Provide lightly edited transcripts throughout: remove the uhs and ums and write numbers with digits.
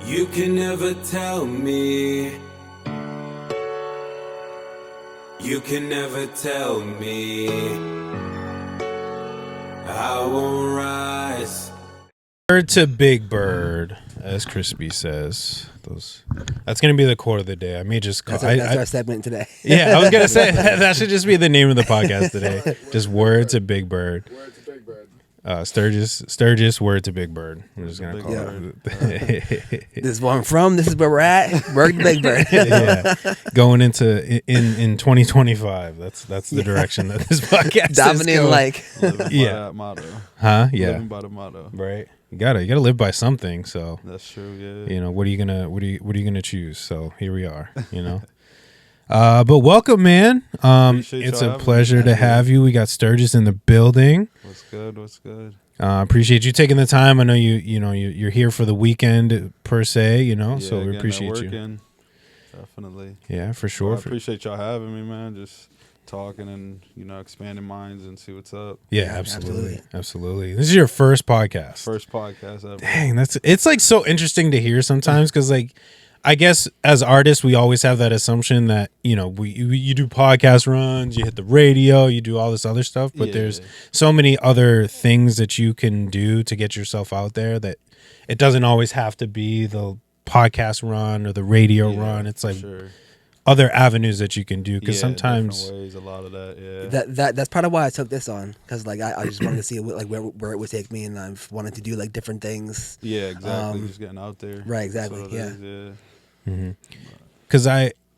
You can never tell me. You can never tell me. I won't rise. Bird to Big Bird, as Crispy says. That's going to be the quote of the day. I may just call that's our segment today. Yeah, I was going to say that should just be the name of the podcast today. Just Word to Big Bird. Word to Big Bird. Sturges, Word to Big Bird. I'm just going to call it. This is where I'm from. This is where we're at. Word to Big Bird. Yeah. Going into in 2025. That's the direction that this podcast Dominating is going. like. Living by that motto. Huh? Yeah. Living by the motto. Right. You gotta live by something. So That's true. Yeah. you know, what are you gonna choose? So here we are, you know. But welcome, man. Appreciate It's y'all a having pleasure me. to have you. We got Sturges in the building. What's good? What's good? Appreciate you taking the time. I know you're here for the weekend per se, you know, so we getting appreciate that you. work in. Definitely. Yeah, for Well, sure. I appreciate y'all having me, man. Just talking and expanding minds and see what's up. Yeah, absolutely. This is your first podcast. First podcast ever. Dang, it's like so interesting to hear sometimes because like I guess as artists we always have that assumption that you do podcast runs, you hit the radio, you do all this other stuff, but there's so many other things that you can do to get yourself out there that it doesn't always have to be the podcast run or the radio run. It's like other avenues that you can do because sometimes ways, a lot of that. That's part of why I took this on because like I just wanted to see like where it would take me, and I've wanted to do like different things. Yeah, exactly. Just getting out there. Right, exactly. Because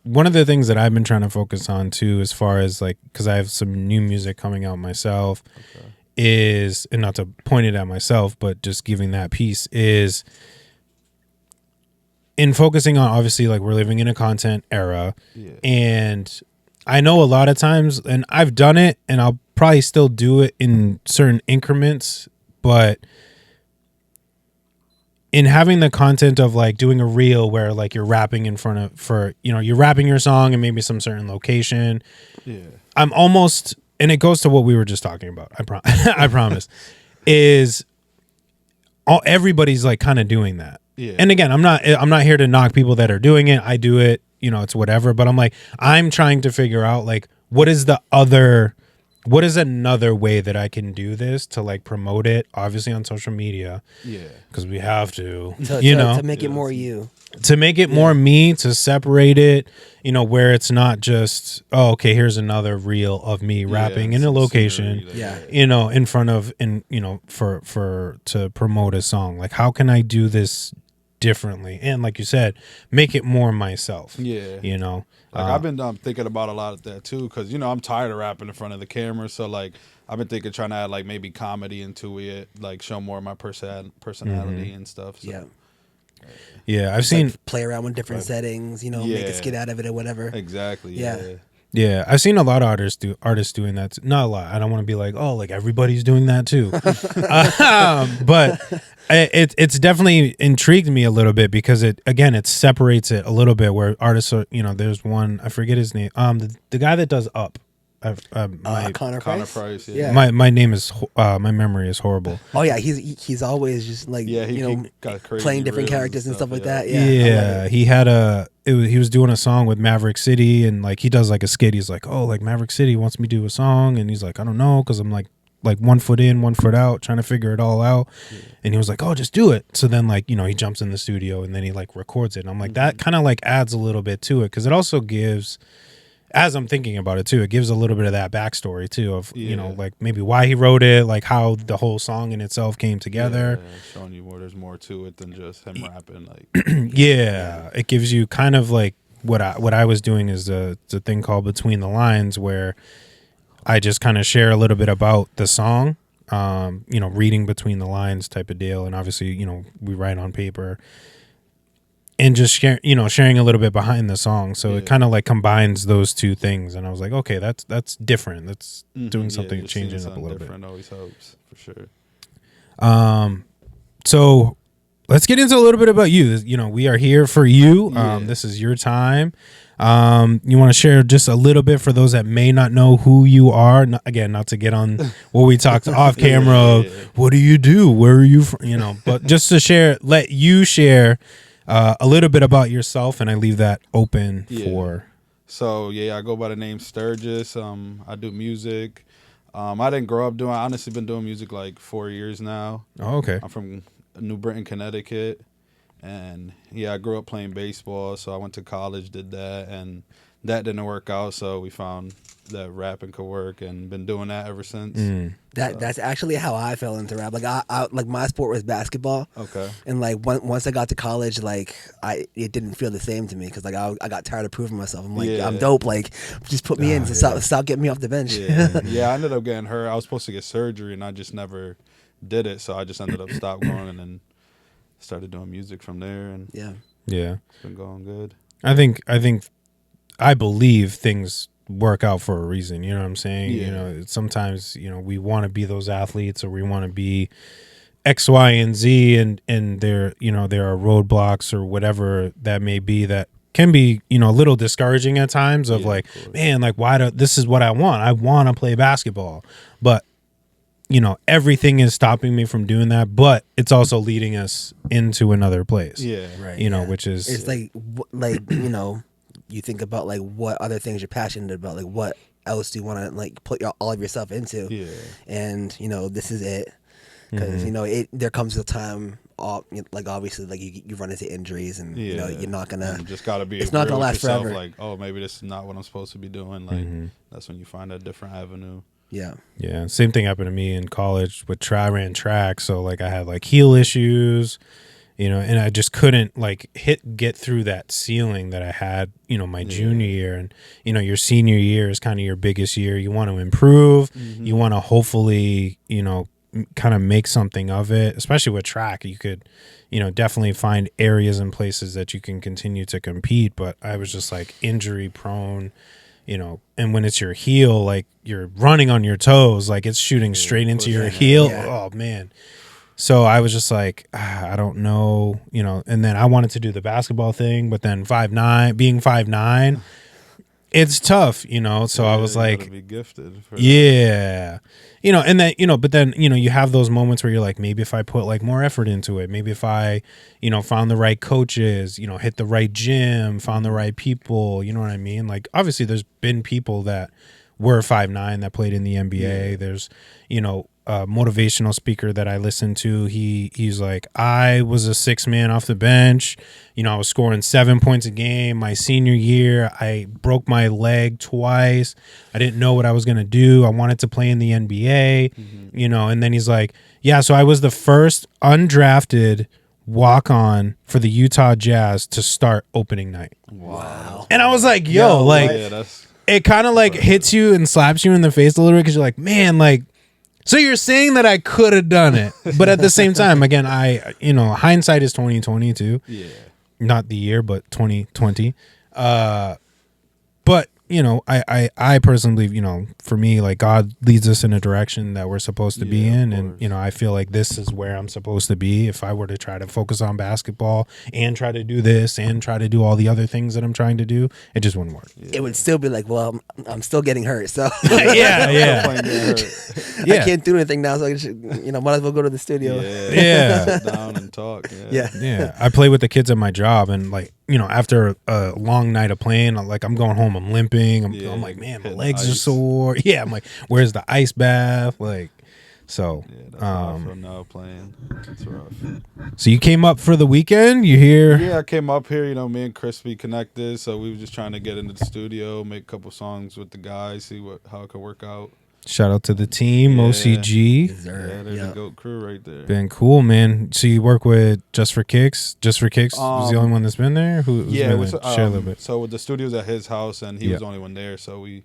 one of the things that I've been trying to focus on too, as far as like, because I have some new music coming out myself, is, and not to point it at myself, but just giving that piece is in focusing on, obviously, like we're living in a content era, and I know a lot of times, and I've done it, and I'll probably still do it in certain increments, but in having the content of like doing a reel where like you're rapping in front of you're rapping your song and maybe some certain location. Yeah. I'm almost, and it goes to what we were just talking about. I promise is everybody's like kind of doing that. Yeah. And again, I'm not here to knock people that are doing it. I do it, it's whatever, but I'm like, I'm trying to figure out like, what is another way that I can do this to like promote it, obviously on social media. Yeah. Because we have to make it more you. To make it more me, to separate it, where it's not just, oh, okay, here's another reel of me rapping in a location, in front of, to promote a song. Like, how can I do this differently? And like you said, make it more myself. Yeah. Like I've been thinking about a lot of that too, because I'm tired of rapping in front of the camera. So like I've been thinking, trying to add like maybe comedy into it, like show more of my personality and stuff. So. Yeah, I've seen play around with different settings, make a skit out of it or whatever. Exactly. Yeah, I've seen a lot of artists doing that. Not a lot. I don't want to be like, oh, like everybody's doing that too. But it's definitely intrigued me a little bit because it separates it a little bit where artists are, there's one, I forget his name. The guy that does Up. Connor Price. Yeah. My name is my memory is horrible. Oh yeah, he's always just like he got playing different characters and stuff like that. Yeah, he had he was doing a song with Maverick City, and like he does like a skit. He's like, oh, like Maverick City wants me to do a song, and he's like, I don't know, because I'm like 1 foot in, 1 foot out, trying to figure it all out. And he was like, oh, just do it. So then like, he jumps in the studio and then he like records it. And I'm like, that kind of like adds a little bit to it, because it also gives, as I'm thinking about it too, it gives a little bit of that backstory too of, like maybe why he wrote it, like how the whole song in itself came together. Yeah, showing you more, there's more to it than just him rapping. Like, it gives you kind of like what I was doing is the thing called Between the Lines, where I just kind of share a little bit about the song, reading between the lines type of deal. And obviously, we write on paper. And just sharing a little bit behind the song, so it kind of like combines those two things. And I was like, okay, that's different. That's doing something, changing it up a little bit. Always helps for sure. So let's get into a little bit about you. We are here for you. This is your time. You want to share just a little bit for those that may not know who you are? Not to get on what we talked off camera. What do you do? Where are you from? But just to let you share a little bit about yourself, and I leave that open Yeah. for. So yeah, I go by the name Sturges. I do music. I didn't grow up doing. I honestly been doing music like 4 years now. Oh, okay. I'm from New Britain, Connecticut, and yeah, I grew up playing baseball. So I went to college, did that, and that didn't work out. So we found that rapping could work, and been doing that ever since. That's actually how I fell into rap. Like I like my sport was basketball. Okay. And like once I got to college, like it didn't feel the same to me because like I got tired of proving myself. I'm like Yeah. I'm dope. Like just put me in. So stop getting me off the bench. Yeah, yeah. I ended up getting hurt. I was supposed to get surgery, and I just never did it. So I just ended up stopped going, and then started doing music from there, and Yeah. it's been going good. I believe things work out for a reason. You know what I'm saying? Yeah. You know, sometimes, you know, we want to be those athletes, or we want to be X, Y, and Z, and there, you know, there are roadblocks or whatever that may be that can be, you know, a little discouraging at times of Yeah, like, of course. man, like this is what I want. I want to play basketball. But, you know, everything is stopping me from doing that, but it's also leading us into another place. Yeah, Right. You know, yeah. which is It's like you know, you think about like what other things you're passionate about, like what else do you want to like put all of yourself into. Yeah. And you know, this is it. Because you know, there comes a time, like obviously, like you run into injuries, and you know, you're not gonna. You just gotta be. It's not real gonna with last yourself, forever. Like, oh, maybe this is not what I'm supposed to be doing. Like, that's when you find a different avenue. Yeah. Yeah, same thing happened to me in college with I ran track, so like I had like heel issues, you know, and I just couldn't like get through that ceiling that I had, you know, my junior year. And you know, your senior year is kind of your biggest year. You want to improve, you want to hopefully, you know, kind of make something of it. Especially with track, you could, you know, definitely find areas and places that you can continue to compete. But I was just like injury prone. You know, and when it's your heel, like you're running on your toes, like it's shooting straight into your heel. Yeah. Oh man. So I was just like, I don't know, you know, and then I wanted to do the basketball thing, but then 5'9", being 5'9", it's tough, you know. So I was you gotta like, be gifted. For yeah, you know, and then, you know, but then, you know, you have those moments where you're like, maybe if I put like more effort into it, maybe if I, you know, found the right coaches, you know, hit the right gym, found the right people, you know what I mean? Like, obviously there's been people that were 5'9" that played in the NBA. Yeah. There's, you know, a motivational speaker that I listened to. He's like, I was a 6-man off the bench. You know, I was scoring 7 points a game. My senior year, I broke my leg twice. I didn't know what I was going to do. I wanted to play in the NBA, you know, and then he's like, yeah, so I was the first undrafted walk-on for the Utah Jazz to start opening night. Wow. And I was like, yo, like, yeah, that's it kind of like hits you and slaps you in the face a little bit because you're like, man, like, so you're saying that I could have done it, but at the same time, again, you know, hindsight is 2020 too. yeah. Not the year, but 2020. But you know, I personally believe, you know, for me, like God leads us in a direction that we're supposed to be Yeah, in, of and course. you know, I feel like this is where I'm supposed to be. If I were to try to focus on basketball and try to do this and try to do all the other things that I'm trying to do, it just wouldn't work. It would still be like, well, I'm still getting hurt, so Yeah. Playing getting hurt. Yeah. I can't do anything now. So I should, you know, might as well go to the studio. Yeah. Sit down and talk. Yeah. Yeah, I play with the kids at my job, and like, you know, after a long night of playing, I'm going home, I'm limping. Yeah, I'm like, man, my hitting legs are ice. sore. Yeah, I'm like, where's the ice bath? Like, so, Yeah, that's how I feel now playing. It's rough. so you came up for the weekend. You hear? Yeah, I came up here. You know, me and Krispy connected, so we were just trying to get into the studio, make a couple songs with the guys, see how it could work out. Shout out to the team, Yeah. OCG. Yeah, there's a GOAT crew right there. Been cool, man. So you work with Just for Kicks. Just for Kicks was the only one that's been there. Who's Yeah, been it was, there? Share a little bit. so the studio's at his house, and he Yeah. was the only one there, so we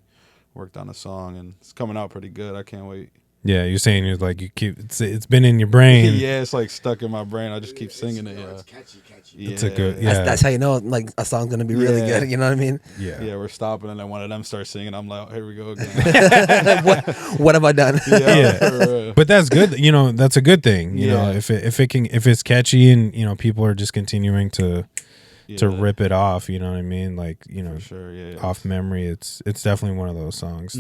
worked on a song, and it's coming out pretty good. I can't wait. Yeah, you're saying you're like you keep it's been in your brain. Yeah, it's like stuck in my brain. I just keep singing it. Yeah, Catchy. It's a good. Yeah. Yeah, That's how you know like a song's gonna be really Yeah. good. You know what I mean? yeah. Yeah, we're stopping, and then one of them starts singing. I'm like, oh, here we go again. What have I done? Yeah. for real. But that's good. You know, that's a good thing. You know, Yeah. if it's catchy and you know people are just continuing to Yeah, rip it off. You know what I mean? Like, you know, for sure. Yeah, off memory. It's definitely one of those songs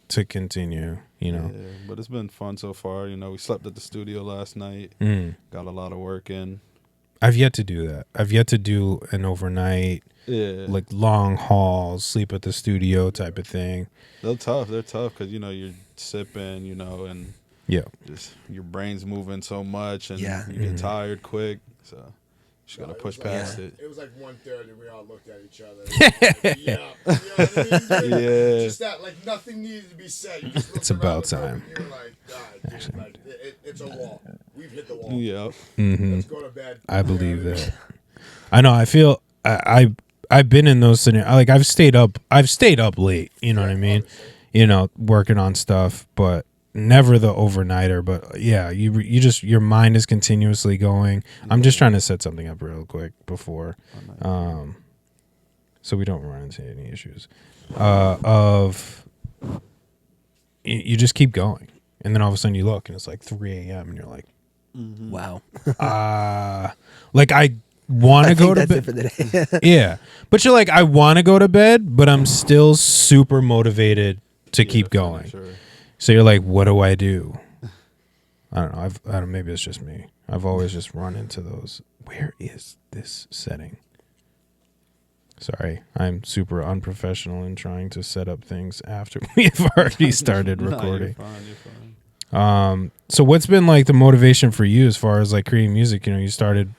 to continue. You know. Yeah, but it's been fun so far. You know, we slept at the studio last night. Mm. Got a lot of work in. I've yet to do that. I've yet to do an overnight, like long hauls, sleep at the studio type of thing. They're tough. They're tough because you're sipping, and just your brain's moving so much, and you get tired quick. So you just gotta push past it. It was like 1:30. We all looked at each other. Like, you know what I mean? Yeah. Just that, like nothing needed to be said. You just It's looked around about the room time. and you're like, God, dude, like, it's a wall. We've hit the wall. Yep. Let's go to bed. I believe that. I know. I feel I've been in those scenarios. Like I've stayed up late. You know what I mean? Working on stuff, but never the overnighter. But yeah, you just your mind is continuously going. I'm just trying to set something up real quick before, so we don't run into any issues. You just keep going, and then all of a sudden you look and it's like 3 a.m. and you're like, Wow. like I want to go to bed. That's it for the day. Yeah, but you're like, I want to go to bed, but I'm still super motivated to keep going. Sure. So you're like, what do I do? I don't know. I don't. Maybe it's just me. I've always just run into those. Where is this setting? Sorry, I'm super unprofessional in trying to set up things after we've already started recording. No, you're fine. So what's been like the motivation for you as far as like creating music? You started,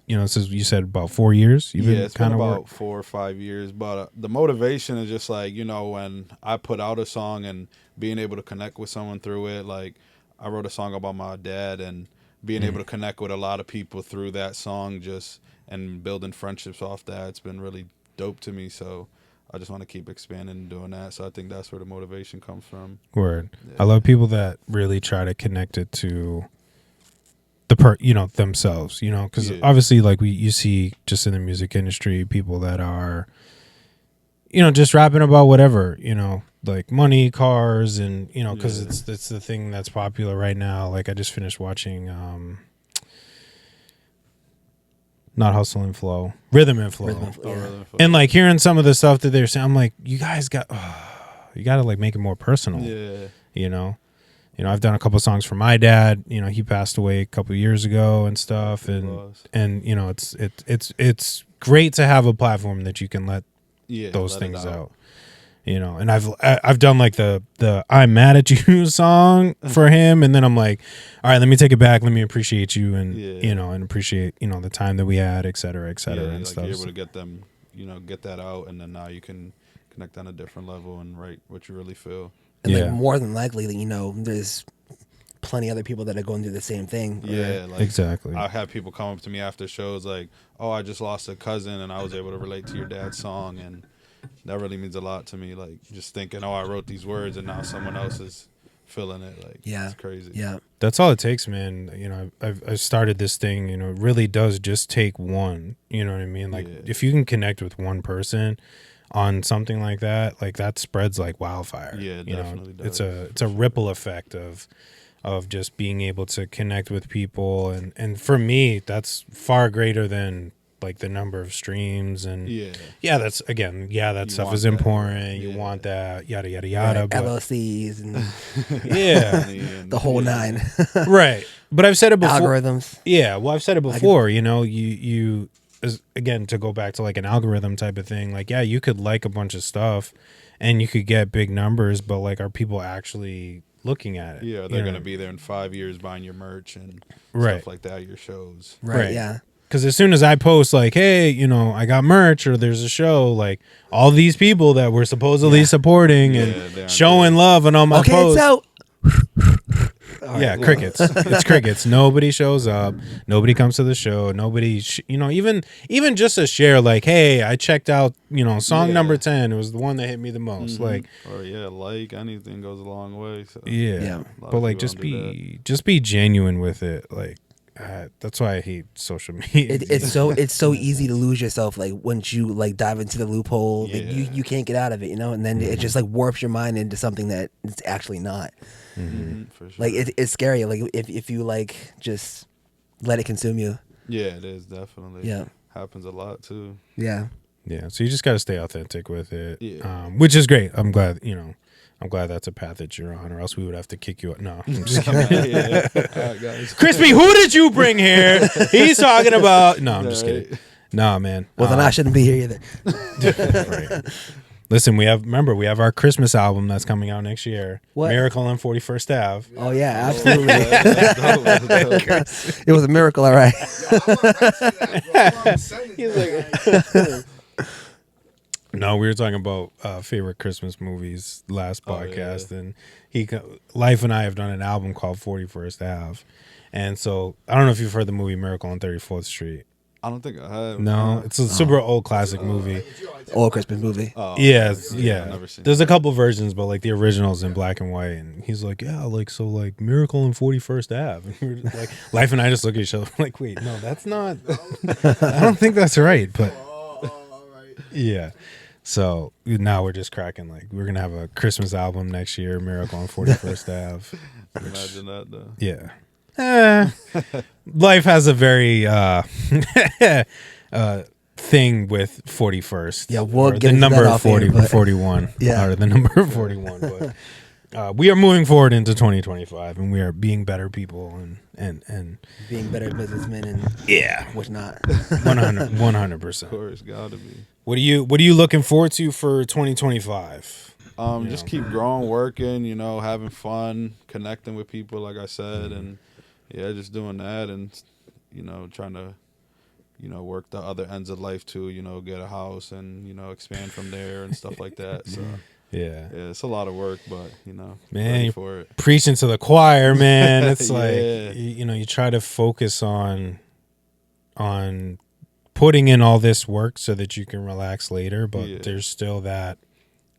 since you said about 4 years. It's been about 4 or 5 years. But the motivation is just like, when I put out a song and being able to connect with someone through it. Like I wrote a song about my dad and being able to connect with a lot of people through that song, and building friendships off that. It's been really dope to me. So I just want to keep expanding and doing that. So I think that's where the motivation comes from. Word. Yeah. I love people that really try to connect it to themselves, because obviously like you see just in the music industry, people that are, just rapping about whatever, like money, cars, and, because it's the thing that's popular right now. Like I just finished watching, not Hustle and Flow, Rhythm and Flow. And like hearing some of the stuff that they're saying, I'm like, you guys got to like make it more personal. Yeah. I've done a couple of songs for my dad. He passed away a couple of years ago and stuff, and it's great to have a platform that you can let those things out. And I've done like the I'm mad at you song for him, and then I'm like, all right, let me take it back, let me appreciate you, and and appreciate the time that we had, et cetera, and like stuff. You're able to get them, get that out, and then now you can connect on a different level and write what you really feel. And like more than likely, there's plenty other people that are going through the same thing. Yeah, like exactly. I have people come up to me after shows like, "Oh, I just lost a cousin, and I was able to relate to your dad's song," and that really means a lot to me. Like just thinking, "Oh, I wrote these words, and now someone else is feeling it." Like, it's crazy. Yeah, that's all it takes, man. I've started this thing. It really does just take one. You know what I mean? Like if you can connect with one person on something like that spreads like wildfire. Yeah, it definitely does. It's a ripple effect of just being able to connect with people, and for me that's far greater than like the number of streams, and that's that stuff is important. You want that, yada yada yada, right. but LLCs and the whole nine. Right. But I've said it before. Algorithms. Yeah, well I've said it before. You again, to go back to like an algorithm type of thing, like you could like a bunch of stuff and you could get big numbers, but like are people actually looking at it? Yeah, they're going to be there in 5 years buying your merch and right. stuff like that, your shows. Right. Yeah. Because as soon as I post like, hey, I got merch or there's a show, like all these people that were supposedly supporting and showing love and all my posts. It's out. Right, crickets. It's crickets. Nobody shows up. Nobody comes to the show. Nobody, even just a share like, hey, I checked out, song number 10. It was the one that hit me the most. Like, or anything goes a long way. So. Yeah. But like, just be genuine with it. Like, that's why I hate social media. It's so easy to lose yourself. Like once you like dive into the loophole, like, you can't get out of it. And then it just like warps your mind into something that it's actually not. For sure. Like it's scary. Like if you like just let it consume you. Yeah, it is definitely. Yeah, happens a lot too. Yeah. Yeah. So you just got to stay authentic with it. Yeah. Which is great. I'm glad I'm glad that's a path that you're on, or else we would have to kick you out. No, I'm just kidding. Yeah. All right, guys. Crispy, who did you bring here? He's talking about. No, I'm just kidding. Nah, man. Well, then I shouldn't be here either. Right. Listen, we have our Christmas album that's coming out next year. What? Miracle on 41st Ave. Oh yeah, absolutely. That's dope, that's dope. It was a miracle, all right. No, we were talking about favorite Christmas movies last Oh, podcast, yeah. and L.Y.F.E and I have done an album called 41st Ave, and so I don't know if you've heard the movie Miracle on 34th Street. I don't think I have. No, it's a super old classic movie. Old Christmas movie. Oh, Yeah, I've never seen There's a couple versions, but like the original's in black and white, and he's like, yeah, like so, like Miracle on 41st Ave, and we're just like, L.Y.F and I just look at each other like, wait, no, that's not. I don't think that's right, but yeah. So now we're just cracking. Like we're gonna have a Christmas album next year, Miracle on 41st Ave. Imagine that though. Yeah. L.Y.F has a very thing with 41st. Yeah, we'll or get the into number that off 40 air, but- 41. Yeah. Or the number 41. But we are moving forward into 2025, and we are being better people and Being better businessmen and yeah, whatnot. 100%. Of course, gotta be. What are you looking forward to for 2025? Just keep growing, working, having fun, connecting with people, like I said, and yeah, just doing that, and trying to, work the other ends of life too. Get a house and expand from there and stuff like that. So Yeah. yeah, it's a lot of work, but Man, ready for it. Preaching to the choir, man. It's Yeah. like you try to focus on putting in all this work so that you can relax later, but Yeah. there's still that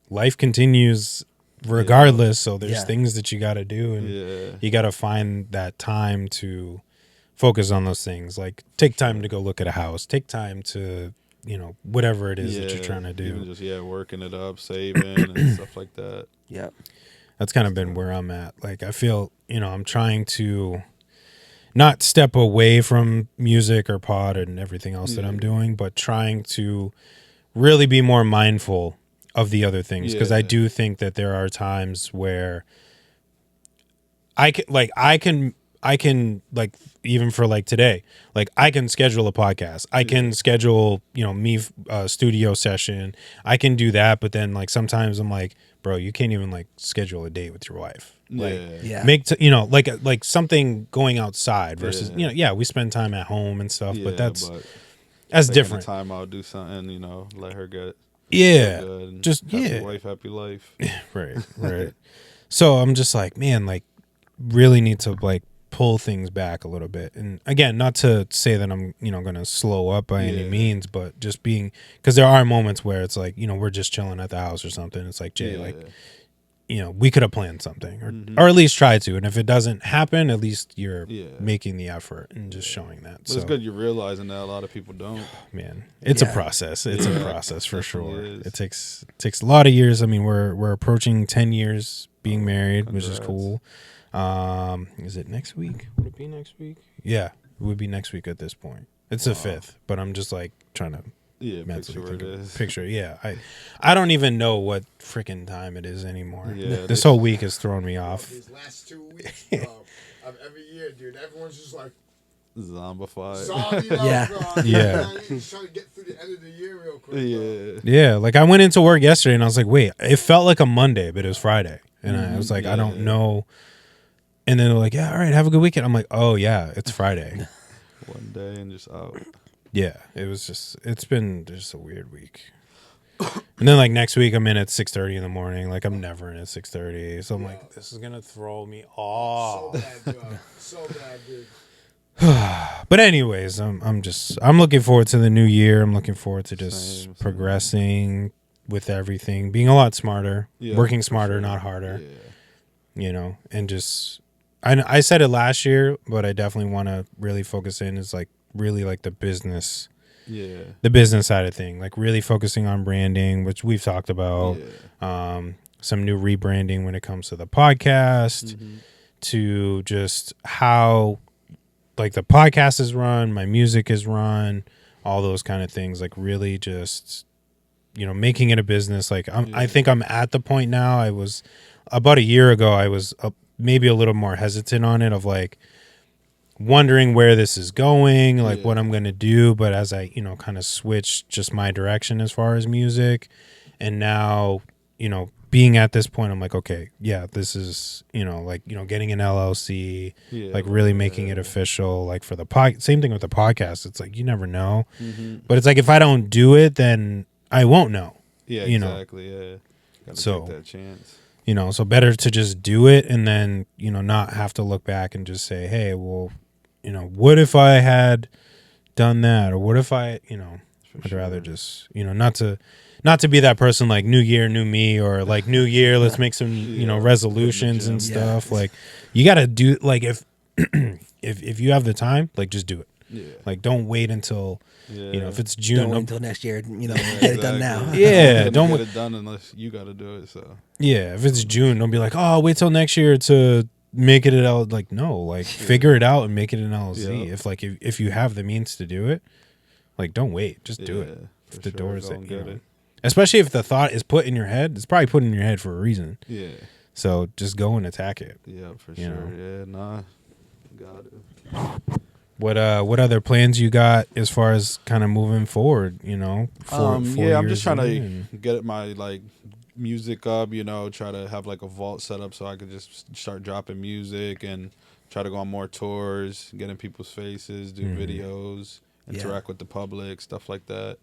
life continues regardless. So there's Yeah. things that you got to do, and Yeah, you got to find that time to focus on those things. Like take time to go look at a house, take time to whatever it is that you're trying to Even do. just working it up, saving and stuff like that. Yep. That's kind of been where I'm at. Like I feel I'm trying to not step away from music or pod and everything else that I'm doing, but trying to really be more mindful of the other things, because I Yeah. do think that there are times where I can even for like today, like I can schedule a podcast, I can schedule me studio session, I can do that, but then like sometimes I'm like, bro, you can't even like schedule a date with your wife. Like, Yeah. make like something going outside versus we spend time at home and stuff, but that's taking different. the time out, do something, let her get Yeah, good and just happy wife, happy life. right. So I'm just like, man, like really need to like pull things back a little bit. And again, not to say that I'm going to slow up by any means, but just being, because there are moments where it's like we're just chilling at the house or something. It's like, Jay, like we could have planned something, or at least try to. And if it doesn't happen, at least you're making the effort and just showing that. But So it's good you're realizing that a lot of people don't. man, it's a Yeah. process. It's a process for sure. is. It takes a lot of years. I mean, we're approaching 10 years being married, which is Congrats. cool. Is it next week? Would it be next week? Yeah, it would be next week at this point. It's the 5th, but I'm just like trying to Yeah, mentally picture where it think of- is. picture. Yeah, I don't even know what freaking time it is anymore. Yeah, This whole week has thrown me off. These last 2 weeks of every year, dude, everyone's just like Zombified. zombie. Yeah. Yeah. Just trying to get through the end of the year real quick. Yeah. Yeah, like I went into work yesterday and I was like, wait, it felt like a Monday, but it was Friday. And I was like, I don't know. And then they're like, yeah, all right, have a good weekend. I'm like, oh yeah, it's Friday. One day and just out. Yeah, it's been just a weird week. And then like next week I'm in at 6:30 in the morning. Like I'm never in at 6:30. So I'm like, this is gonna throw me So off. bad, dude. So bad, dude. But anyways, I'm looking forward to the new year. I'm looking forward to just Same. progressing with everything, being a lot smarter, Yeah, working for smarter, sure. not harder. Yeah. And just I said it last year, but I definitely want to really focus in is like really like the business side of thing, like really focusing on branding, which we've talked about. Some new rebranding when it comes to the podcast, to just how like the podcast is run, my music is run, all those kind of things, like really just making it a business. Like I think I'm at the point now. I was about a year ago, I was maybe a little more hesitant on it, of like wondering where this is going, like what I'm gonna do. But as I, kind of switched just my direction as far as music, and now, being at this point, I'm like, okay, yeah, this is, getting an LLC, like really making it official, like for the same thing with the podcast. It's like, you never know, but it's like, if I don't do it, then I won't know. Yeah, exactly. Yeah, gotta take that chance. So better to just do it, and then, not have to look back and just say, hey, well, what if I had done that, or what if I, I'd rather just, not to be that person like new year, new me, or like new year, let's make some, resolutions and stuff. Like, you got to do, like, if you have the time, like, just do it. Yeah. Like, don't wait until, if it's June. Don't wait until next year, get it done now. Yeah. Don't get it done unless you got to do it. So. Yeah. If it's June, don't be like, oh, wait till next year to make it an L. Like, no, like, figure it out and make it an LLC. Yeah. If you have the means to do it, like, don't wait. Just do it. If the doors that, it. Especially if the thought is put in your head, it's probably put in your head for a reason. Yeah. So just go and attack it. Yeah, for sure. Yeah, nah. Got it. What other plans you got as far as kind of moving forward, I'm just trying to get my like music up, try to have like a vault set up so I could just start dropping music and try to go on more tours, get in people's faces, do videos, interact with the public, stuff like that.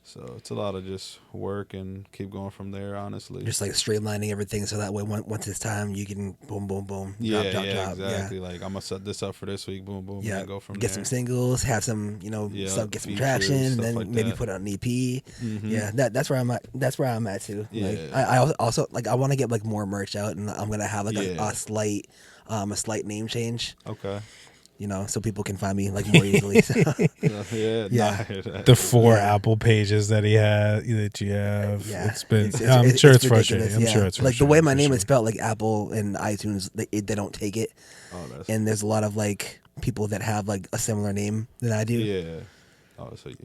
So it's a lot of just work and keep going from there, honestly. Just like streamlining everything so that way once it's time, you can boom, boom, boom. Drop, exactly. Yeah. Like, I'm going to set this up for this week, boom, boom, and go from there. Get some singles, have some, stuff, get some traction, and then like maybe put out an EP. Yeah, that's where I'm at. That's where I'm at too. Yeah. Like, I also, like, I want to get like more merch out, and I'm going to have like a slight name change. Okay. So people can find me like more easily. So. The 4 Apple pages that you have. It's been. I'm sure it's frustrating. I'm sure it's frustrating. Like the way my name is spelled, like Apple and iTunes, they don't take it. And there's a lot of like people that have like a similar name than I do. Yeah. Oh, so you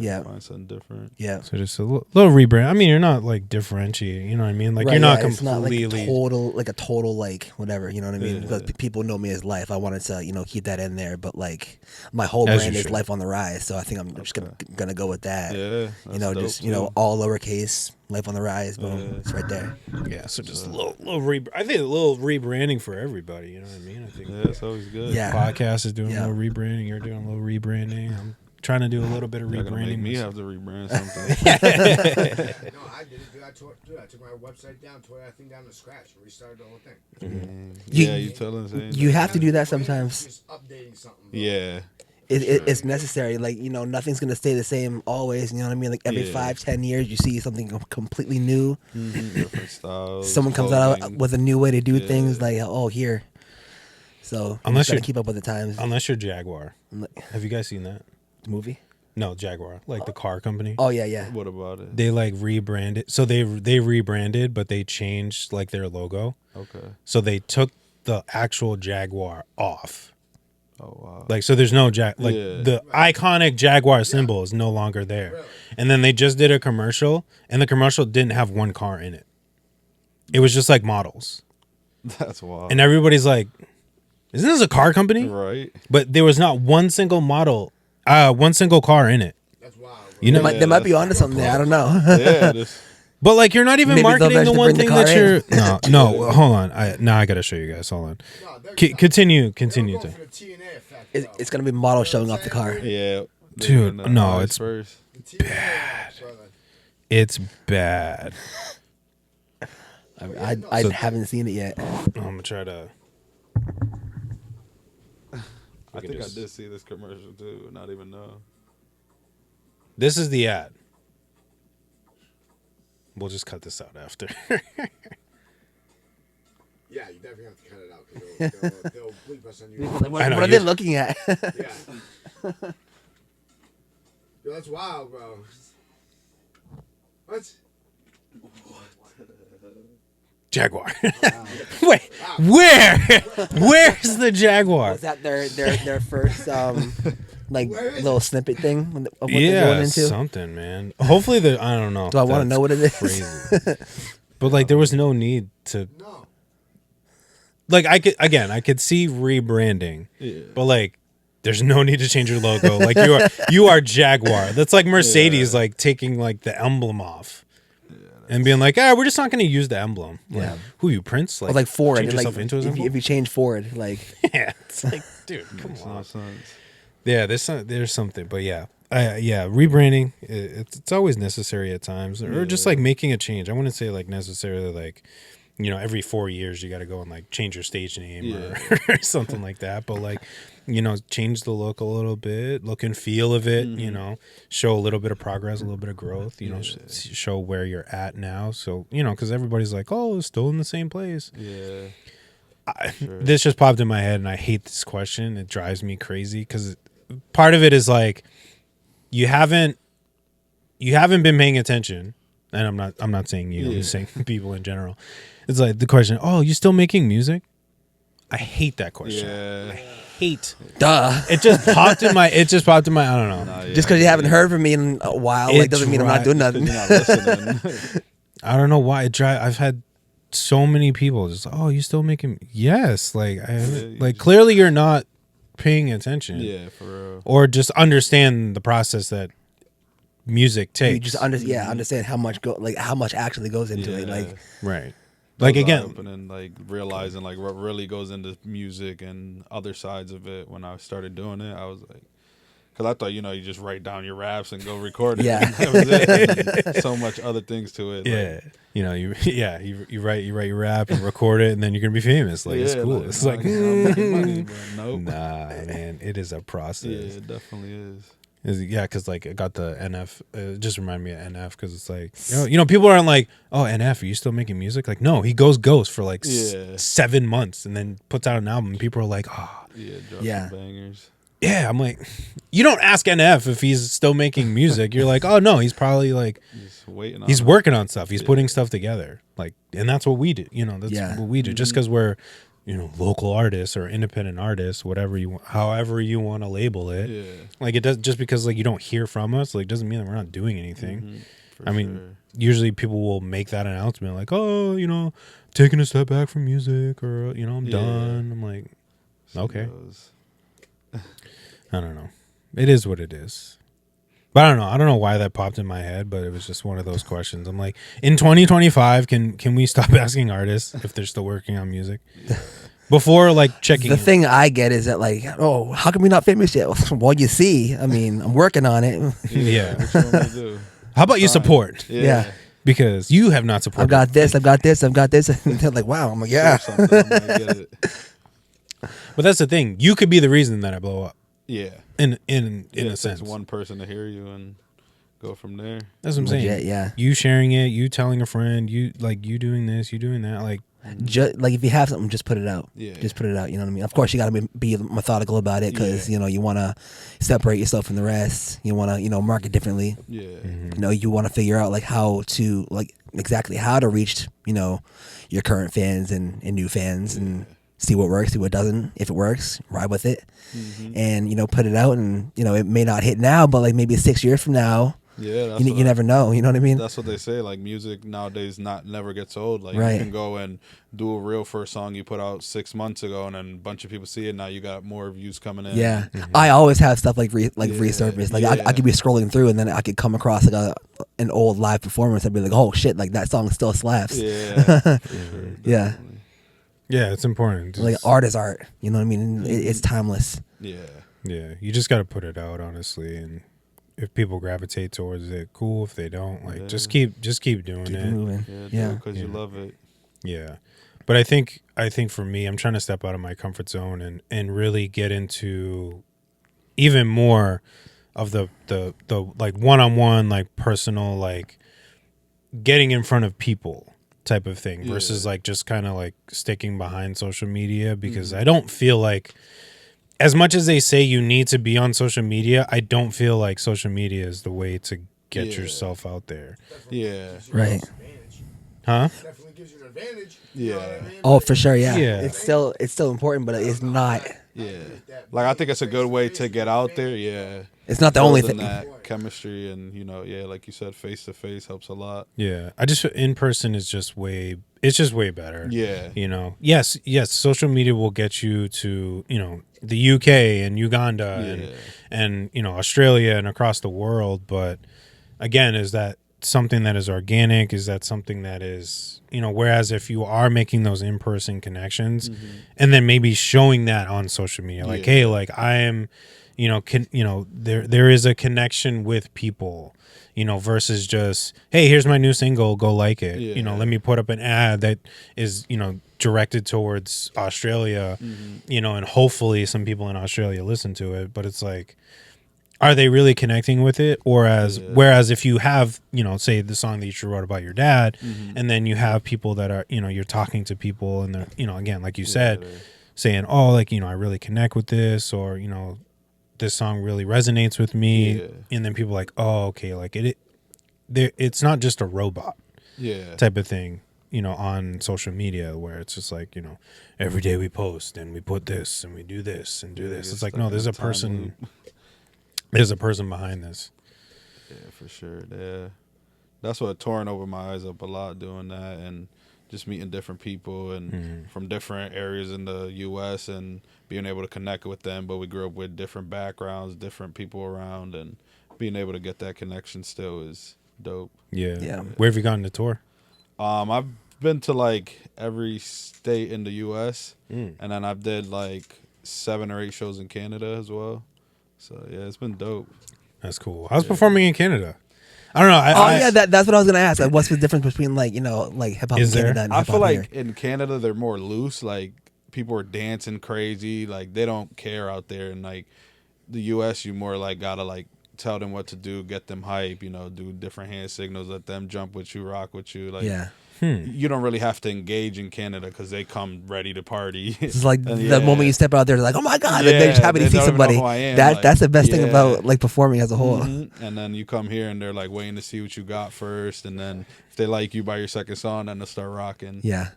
have to find something different. Yeah. So just a little rebrand. I mean, you're not like differentiating. You know what I mean? Like, you're not completely it's not like a total like whatever. You know what I mean? Because people know me as L.Y.F. I wanted to keep that in there, but like my whole brand is L.Y.F on the Rise. So I think I'm just gonna go with that. Yeah. Just all lowercase, L.Y.F on the Rise. Boom. It's right there. Yeah. So just a little I think a little rebranding for everybody. You know what I mean? I think it's always good. Yeah. Podcast is doing a little rebranding. You're doing a little rebranding. I'm trying to do a little bit of rebranding. Make me have to rebrand something. No, I did it. I took my website down, tore that thing down to scratch, and restarted the whole thing. You tell them. You have to do that sometimes. Just updating something. Yeah. It's necessary. Like, nothing's going to stay the same always. You know what I mean? Like every 5-10 years, you see something completely new. Different styles. Someone comes out with a new way to do things. Like, here. So unless you got to keep up with the times. Unless you're Jaguar. Have you guys seen that? The movie? No, Jaguar, like the car company. Oh yeah. What about it? They like rebranded. So they rebranded, but they changed like their logo. Okay. So they took the actual Jaguar off. Oh wow. Like, so there's no the iconic Jaguar symbol is no longer there. Really? And then they just did a commercial, and the commercial didn't have one car in it. It was just like models. That's wild. And everybody's like, isn't this a car company? Right. But there was not one single model. One single car in it. That's wild. Bro. They might be onto something there. I don't know. But like, you're not even marketing the one thing that you're. No. Hold on. I gotta show you guys. Hold on. Continue. It's gonna be models showing off the car. Yeah. Dude, no, it's bad. It's bad. I haven't seen it yet. I'm gonna try to. I think I did see this commercial too, not even know. This is the ad. We'll just cut this out after. Yeah, you definitely have to cut it out because they'll bleep us on you. What are they looking at? Yeah. Yo, that's wild, bro. What? Jaguar. Wait, where's the Jaguar? Was that their first little snippet thing of what they're going into? Something, man. Hopefully I don't know. Do I want to know what it is? Crazy. But like, there was no need to. No. like I could see rebranding, but like there's no need to change your logo. Like you are Jaguar. That's like Mercedes like taking like the emblem off. And being like, we're just not going to use the emblem. Yeah. Like, who you, Prince? Like Ford. Change yourself Like, into his emblem? if you change Ford, like yeah, it's like, dude, come on. No sense. Yeah, there's something, but yeah, rebranding. It's always necessary at times, or just like making a change. I wouldn't say like necessarily like, every 4 years you got to go and like change your stage name or something like that. But like, change the look a little bit, look and feel of it. Show a little bit of progress, a little bit of growth. Show where you're at now. So because everybody's like, oh, it's still in the same place. Yeah. This just popped in my head, and I hate this question. It drives me crazy because part of it is like you haven't been paying attention, and I'm not saying you. I'm just saying people in general. It's like the question, oh, you still making music? I hate that question. Yeah. I hate. Duh. It just popped in my. I don't know. Just because you haven't heard from me in a while, like doesn't mean I'm not doing nothing. You're not listening. I don't know why I've had so many people just, oh, you still making? Yes, like clearly you're not paying attention. Yeah, for real. Or just understand the process that music takes. You just understand how much actually goes into it. Like right. Like again, opening, like realizing like what really goes into music and other sides of it. When I started doing it, I was like, because I thought you just write down your raps and go record it. Yeah, that was it. And so much other things to it. Yeah, you write your rap and record it, and then you're gonna be famous. Like it's cool. It's like I'm making money, but nope. Nah, man, it is a process. Yeah, it definitely is. Because like I got the NF. It just reminded me of NF because it's like people aren't like, oh, NF, are you still making music? Like no, he goes ghost for like 7 months and then puts out an album. And people are like, oh, some bangers. Yeah, I'm like, you don't ask NF if he's still making music. You're like, oh no, he's probably like, he's working on stuff. He's putting stuff together. Like, and that's what we do. That's what we do. Just because we're local artists or independent artists, whatever however you want to label it. Yeah. Like it does, just because like you don't hear from us, like doesn't mean that we're not doing anything. I mean, usually people will make that announcement like, oh, taking a step back from music, or I'm done. I'm like, okay. I don't know. It is what it is. But I don't know why that popped in my head, but it was just one of those questions. I'm like, in 2025, can we stop asking artists if they're still working on music? Before like checking. The thing I get is that like, oh, how come we not famous yet? Well, you see, I mean, I'm working on it. Yeah. How about you support? Yeah. Because you have not supported. I've got this. And they're like, wow. I'm like, yeah. But that's the thing. You could be the reason that I blow up. Yeah. In a sense. One person to hear you and go from there. That's what I'm saying. Yeah. You sharing it, you telling a friend, you doing this, you doing that, like if you have something, just put it out. Yeah. Just put it out. You know what I mean? Of course, you got to be methodical about it because you want to separate yourself from the rest. You want to market differently. Yeah. Mm-hmm. You want to figure out like how to exactly how to reach your current fans and new fans and see what works, see what doesn't. If it works, ride with it, and put it out. And it may not hit now, but like maybe 6 years from now. Yeah, you never know. You know what I mean? That's what they say. Like music nowadays, never gets old. Like right. You can go and do a real first song you put out 6 months ago, and then a bunch of people see it. Now you got more views coming in. Yeah, I always have stuff resurface. Like I could be scrolling through, and then I could come across like an old live performance. I'd be like, oh shit, like that song still slaps. Yeah, yeah. Yeah, it's important. Like art is art. You know what I mean? It's timeless. Yeah. Yeah, you just got to put it out, honestly, and if people gravitate towards it, cool. If they don't, just keep doing it. Moving. Yeah, because you love it. Yeah, but I think for me, I'm trying to step out of my comfort zone and really get into even more of the like one-on-one, like personal, like getting in front of people type of thing versus like just kind of like sticking behind social media, because I don't feel like, as much as they say you need to be on social media, I don't feel like social media is the way to get yourself out there. Yeah. Right. Huh? Definitely gives you an advantage. Yeah. You know what I mean? Oh, for sure, yeah. Yeah. It's still important, but it's not. Yeah. Like I think it's a good way to get out there. Yeah. It's not the only Building thing. that chemistry and like you said, face to face helps a lot. Yeah, I just in person is just way. It's just way better. Yeah. Yes. Social media will get you to the UK and Uganda and Australia and across the world. But again, is that something that is organic? Is that something that is Whereas if you are making those in person connections, and then maybe showing that on social media, like hey, like I am. There is a connection with people, versus just, hey, here's my new single, go like it. Yeah. Let me put up an ad that is, directed towards Australia, and hopefully some people in Australia listen to it. But it's like, are they really connecting with it? Whereas if you have, say the song that you wrote about your dad, and then you have people that are, you're talking to people and they're, again, like you said, saying, oh, like, I really connect with this, or, this song really resonates with me, and then people are like, oh, okay, like it's not just a robot type of thing, on social media where it's just like, every day we post and we put this and we do this and do this. It's like, no, there's a person behind this. Yeah, for sure. Yeah, that's what touring opened my eyes up a lot, doing that and just meeting different people and from different areas in the U.S. and being able to connect with them. But we grew up with different backgrounds, different people around, and being able to get that connection still is dope. Yeah. Where have you gone to tour? I've been to like every state in the U.S. And then I've did like 7 or 8 shows in Canada as well. So yeah, it's been dope. That's cool. I was performing in Canada. I don't know. That's what I was gonna ask. Like, what's the difference between like hip hop in Canada and I hip feel hop like here? in Canada they're more loose. Like people are dancing crazy. Like they don't care out there. And like the U.S., you more like gotta like tell them what to do, get them hype. Do different hand signals, let them jump with you, rock with you. Like you don't really have to engage in Canada because they come ready to party. It's like the moment you step out there, they're like, oh my god, they're just happy to see somebody. That's the best thing about like performing as a whole. And then you come here and they're like waiting to see what you got first, and then if they like you by your second song, then they'll start rocking. Yeah.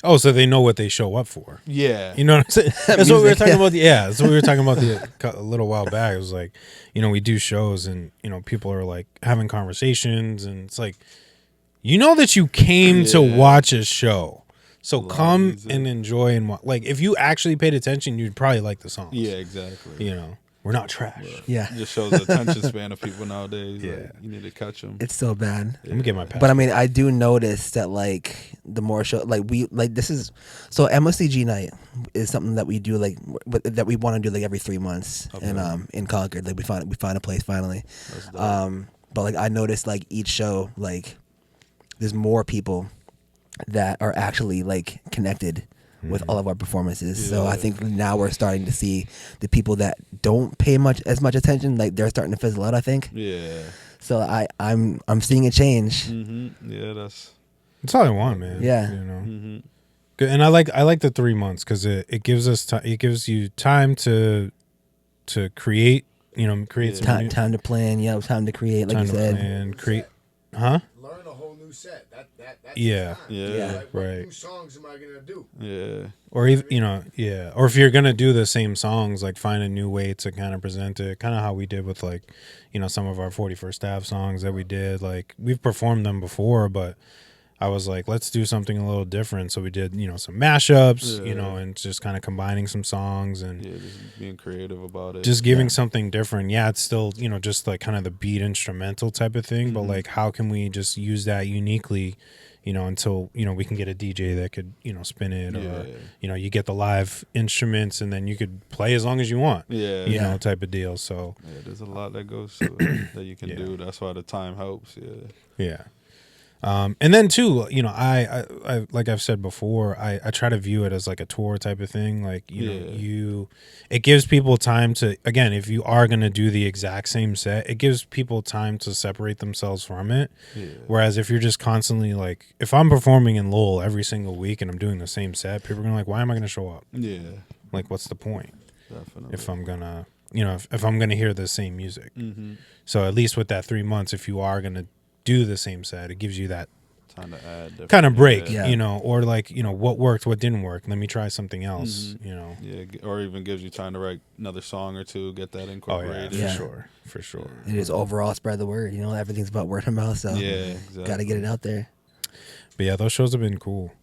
Oh, so they know what they show up for. Yeah. You know what I'm saying? That's what we were talking about. That's what we were talking about a little while back. It was like, we do shows and, people are like having conversations and it's like, that you came to watch a show. So come and enjoy and watch. Like if you actually paid attention, you'd probably like the songs. Yeah, exactly. We're not trash. Yeah. It just shows the attention span of people nowadays. Yeah. Like, you need to catch them. It's so bad. Let me get my passport. But I mean, I do notice that like the more show, like this is so MOCG night is something that we do like that we want to do like every 3 months, and in Concord, like we find a place finally. But like I noticed like each show, like there's more people that are actually like connected with all of our performances. So I think now we're starting to see the people that don't pay as much attention, like they're starting to fizzle out, I think. Yeah. So I'm seeing a change. Yeah, that's all I want, man. Yeah. Good. And I like the 3 months because it gives us time. It gives you time to create. Create some time to plan. Time to create, like you said. And create. Huh? Learn a whole new set. That's Yeah. time. Yeah. Like, what Right. new songs am I gonna do? Yeah. Or even or if you're gonna do the same songs, like find a new way to kind of present it, kind of how we did with like, some of our 41st Staff songs that we did. Like we've performed them before, but I was like, let's do something a little different. So we did, some mashups, and just kind of combining some songs and just being creative about it. just giving something different. Yeah, it's still, just like kind of the beat instrumental type of thing, but like how can we just use that uniquely? Until, we can get a DJ that could, spin it or, you get the live instruments and then you could play as long as you want, type of deal. So, there's a lot that goes to it that you can do. That's why the time helps. Yeah. And then too, I like I've said before, I try to view it as like a tour type of thing. Like, it gives people time to, again, if you are going to do the exact same set, it gives people time to separate themselves from it. Yeah. Whereas if you're just constantly like, if I'm performing in Lowell every single week and I'm doing the same set, people are going to like, why am I going to show up? Yeah. Like, what's the point? Definitely. If I'm going to, if I'm going to hear the same music. So at least with that 3 months, if you are going to do the same set, it gives you that Time to add kind of break, Yeah. you know, or like, you know, what worked, what didn't work. Let me try something else, you know. Yeah, or even gives you time to write another song or two, get that Oh incorporated. yeah, Yeah. for sure. It is overall spread the word. You know, everything's about word of mouth, so Yeah, exactly. got to get it out there. But yeah, those shows have been cool.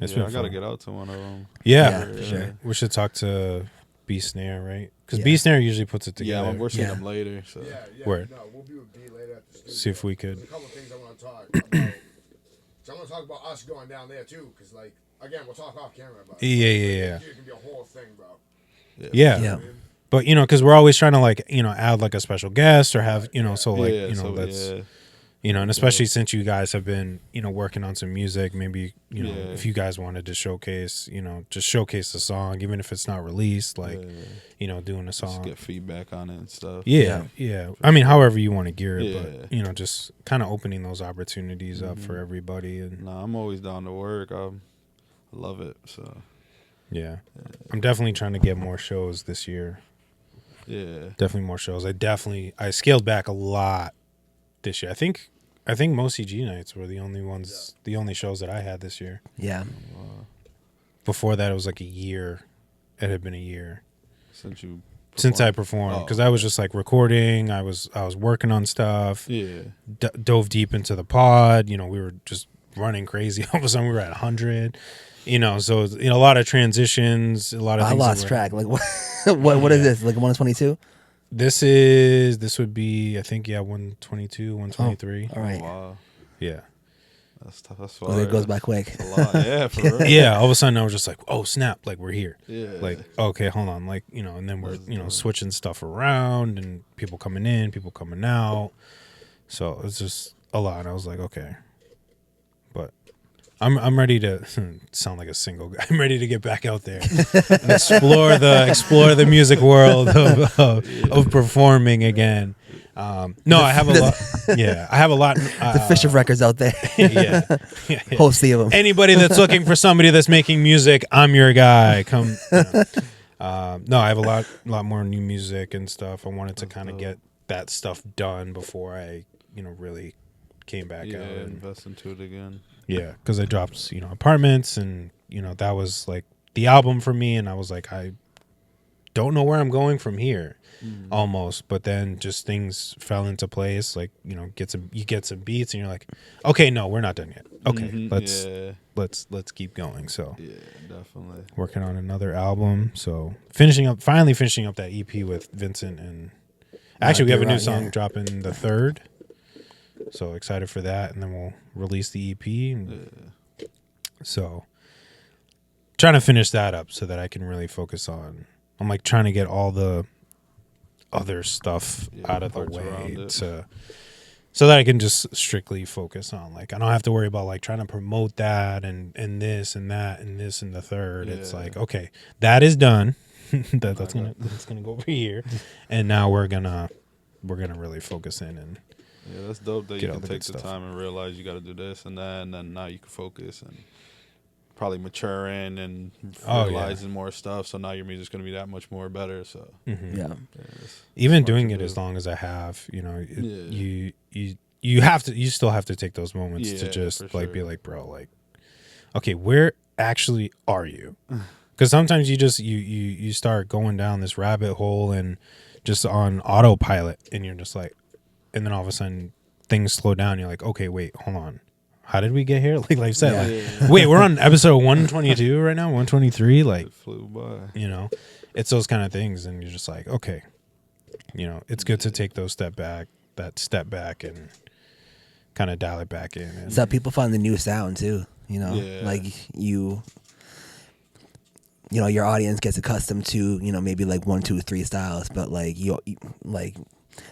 It's been I gotta fun. get out to one of them. Yeah, for sure. We should talk to B Snare, right? Because Yeah. B Snare usually puts it Yeah, together. we're seeing Yeah. them later. So Word. No, we'll be with B later at the studio. See if we could. There's a couple of things I want to talk about. So I want to talk about us going down there too, because like again, we'll talk off camera about it. Yeah. It can be a whole thing, bro. Yeah. Yeah. But, you know, because we're always trying to, like, you know, add, like, a special guest or have, you know, so, like, you know, that's, you know, and especially since you guys have been, you know, working on some music, maybe, you know, if you guys wanted to showcase, you know, just showcase the song, even if it's not released, like, you know, doing a song. Just get feedback on it and stuff. Yeah. I mean, however you want to gear it, Yeah. but, you know, just kind of opening those opportunities up for everybody. And Nah, I'm always down to work. I love it. So yeah, I'm definitely trying to get more shows this year. yeah, Definitely more shows. I scaled back a lot this year. I think MOCG nights were the only shows that I had this year. Yeah. Before that, it was like a year. It had been a year since I performed, because I was just like recording. I was working on stuff. Yeah, Dove deep into the pod. You know, we were just running crazy. All of a sudden, we were at 100. You know, so you know, a lot of transitions. A lot of. I things lost track. Like what is this? Like 122? This would be, I think, 122, 123. All right. wow, Yeah. that's tough. That's Well, it goes by quick. a lot. Yeah, for real. Yeah, all of a sudden I was just like, oh snap, like we're here. Yeah, Like, okay, hold on, like, you know, and then we're, you know, switching stuff around and people coming in, people coming out. So it's just a lot. And I was like, okay. But I'm ready to sound like a single guy. I'm ready to get back out there and explore the music world of performing again. No, I have a lot. Yeah, I have a lot. The fish of records out there. Yeah. Whole sea of them. Anybody that's looking for somebody that's making music, I'm your guy. Come. You know. No, I have a lot more new music and stuff. I wanted to kind of get that stuff done before I, you know, really came back out and invest into it again. yeah, because I dropped, you know, Apartments, and you know that was like the album for me, and I was like, I don't know where I'm going from here, almost. But then just things fell into place. Like, you know, you get some beats, and you're like, okay, no, we're not done yet. Okay, let's keep going. So Yeah, definitely. working on another album. So finally finishing up that EP with Vincent, and actually we have a new song dropping the 3rd. So excited for that, and then we'll release the EP. And so trying to finish that up so that I can really focus on. I'm like trying to get all the other stuff out of the way so that I can just strictly focus on, like, I don't have to worry about like trying to promote that and this and that and this and the third. It's like, okay, that is done. that's gonna go over here, and now we're gonna really focus in and. Yeah, that's dope that you can take the stuff. time and realize you got to do this and that, and then now you can focus and probably maturing and realizing more stuff. So now your music's going to be that much more better. So Yeah. Even doing it as long as I have, you know, you still have to take those moments to just like be like, bro, like, okay, where actually are you? Because sometimes you just you start going down this rabbit hole and just on autopilot, and you're just like. And then all of a sudden, things slow down. You're like, okay, wait, hold on. How did we get here? Like I said, wait, we're on episode 122 right now, 123. Like, it flew by. You know, it's those kind of things, and you're just like, okay, you know, it's good to take that step back, and kind of dial it back in. And, so that people find the new sound too. You know, like you know, your audience gets accustomed to, you know, maybe like 1, 2, 3 styles, but like you like.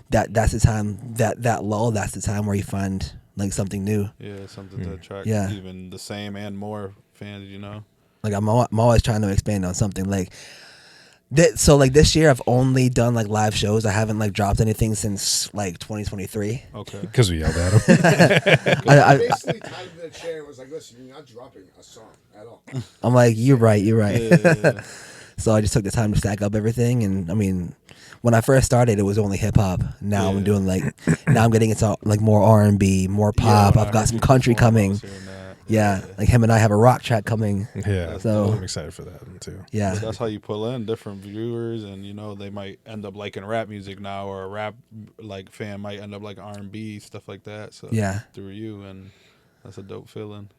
That's the time that lull. That's the time where you find like something new. Yeah, something to attract even the same and more fans. You know, like I'm always trying to expand on something. Like so, like this year I've only done like live shows. I haven't like dropped anything since like 2023. Okay, because we yelled at him. I basically tied to the chair and was like, "Listen, you're not dropping a song at all." I'm like, "You're right. You're right." Yeah. So I just took the time to stack up everything. And I mean, when I first started, it was only hip hop. Now I'm doing now I'm getting into like more R&B, more pop. I've got some country coming. Yeah, like him and I have a rock track coming. Yeah, so I'm excited for that one too. Yeah, but that's how you pull in different viewers, and they might end up liking rap music now, or a rap like fan might end up like R&B stuff like that. So through you, and that's a dope feeling.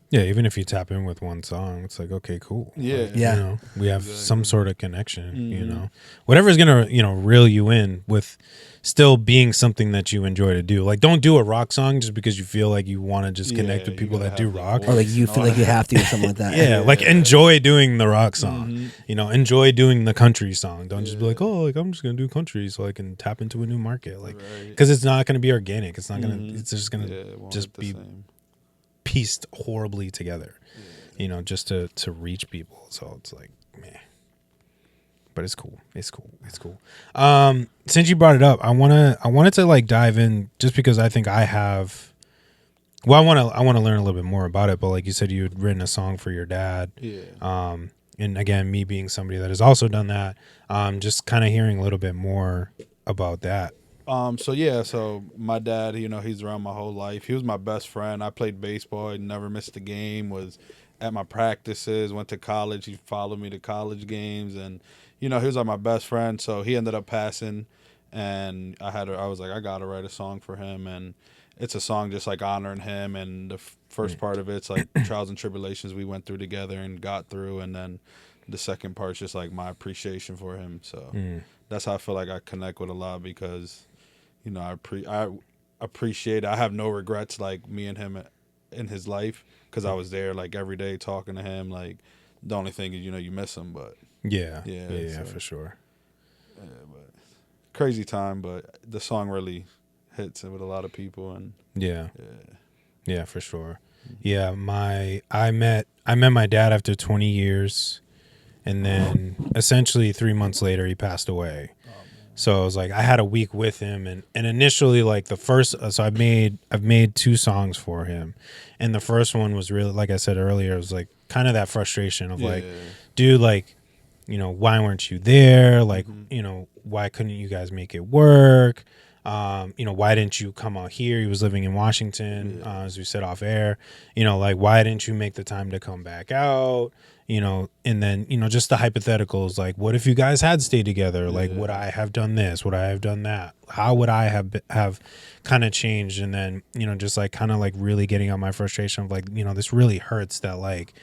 Yeah, even if you tap in with one song, it's like, okay, cool. Yeah. Like, we have some sort of connection, Whatever's going to, reel you in with still being something that you enjoy to do. Like, don't do a rock song just because you feel like you want to just connect with people that do rock. Or like you feel like you have to or something like that. Yeah, like enjoy doing the rock song. Enjoy doing the country song. Don't just be like, oh, like I'm just going to do country so I can tap into a new market. Like, because it's not going to be organic. It's not going to, it's just going to just be pieced horribly together, just to reach people. So it's like, meh. But it's cool. It's cool. Since you brought it up, I wanted to like dive in just because I think I have. Well, I want to learn a little bit more about it. But like you said, you had written a song for your dad. Yeah. And again, me being somebody that has also done that, just kind of hearing a little bit more about that. So my dad, he's around my whole life. He was my best friend. I played baseball. I never missed a game. Was at my practices. Went to college. He followed me to college games, and he was like my best friend. So he ended up passing, and I was like, I gotta write a song for him, and it's a song just like honoring him. And the first part of it's like trials and tribulations we went through together and got through, and then the second part's just like my appreciation for him. So that's how I feel like I connect with a lot, because I appreciate it. I have no regrets, like me and him in his life, because I was there like every day talking to him. Like the only thing is, you miss him, but yeah, for sure. Yeah, but crazy time, but the song really hits with a lot of people, and yeah, for sure. Yeah, I met my dad after 20 years, and then essentially 3 months later he passed away. So I was like, I had a week with him, and initially like the first, so I've made 2 songs for him, and the first one was really, like I said earlier, it was like kind of that frustration of like, dude, like, why weren't you there? Like, why couldn't you guys make it work? Why didn't you come out here? He was living in Washington, as we said off air, like, why didn't you make the time to come back out? And then, just the hypotheticals, like, what if you guys had stayed together? Like, would I have done this? Would I have done that? How would I have kind of changed? And then, just like kind of like really getting on my frustration of like, this really hurts that like,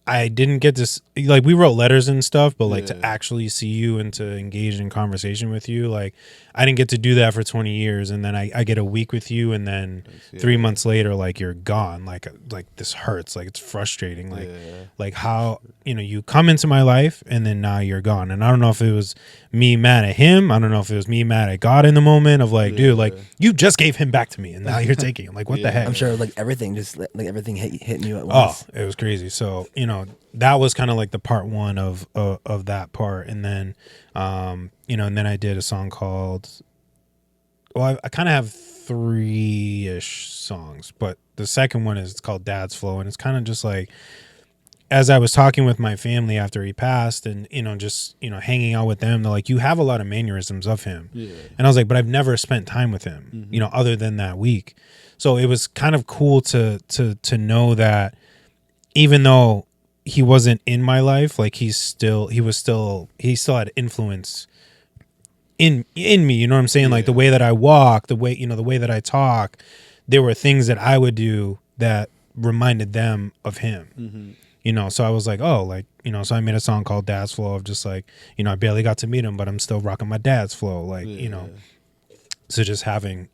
I didn't get to, like, we wrote letters and stuff, but like to actually see you and to engage in conversation with you, like I didn't get to do that for 20 years. And then I get a week with you, and then 3 months later, like you're gone. Like this hurts. Like it's frustrating. Like how, you come into my life and then now you're gone. And I don't know if it was me mad at him. I don't know if it was me mad at God in the moment of like, dude, like you just gave him back to me and now you're taking him. Like what the heck? I'm sure like everything hitting you at once. Oh, it was crazy. So, that was kind of like the part one of that part. And then, and then I did a song called, well, I kind of have 3-ish songs, but the second one it's called Dad's Flow. And it's kind of just like, as I was talking with my family after he passed and, just, hanging out with them, they're like, you have a lot of mannerisms of him. Yeah. And I was like, but I've never spent time with him, other than that week. So it was kind of cool to know that even though he wasn't in my life, like he still had influence in me, you know what I'm saying? Like the way that I walk, the way that I talk, there were things that I would do that reminded them of him. So I was like, oh, like, so I made a song called Dad's Flow of just like, I barely got to meet him, but I'm still rocking my dad's flow. Like, so just having,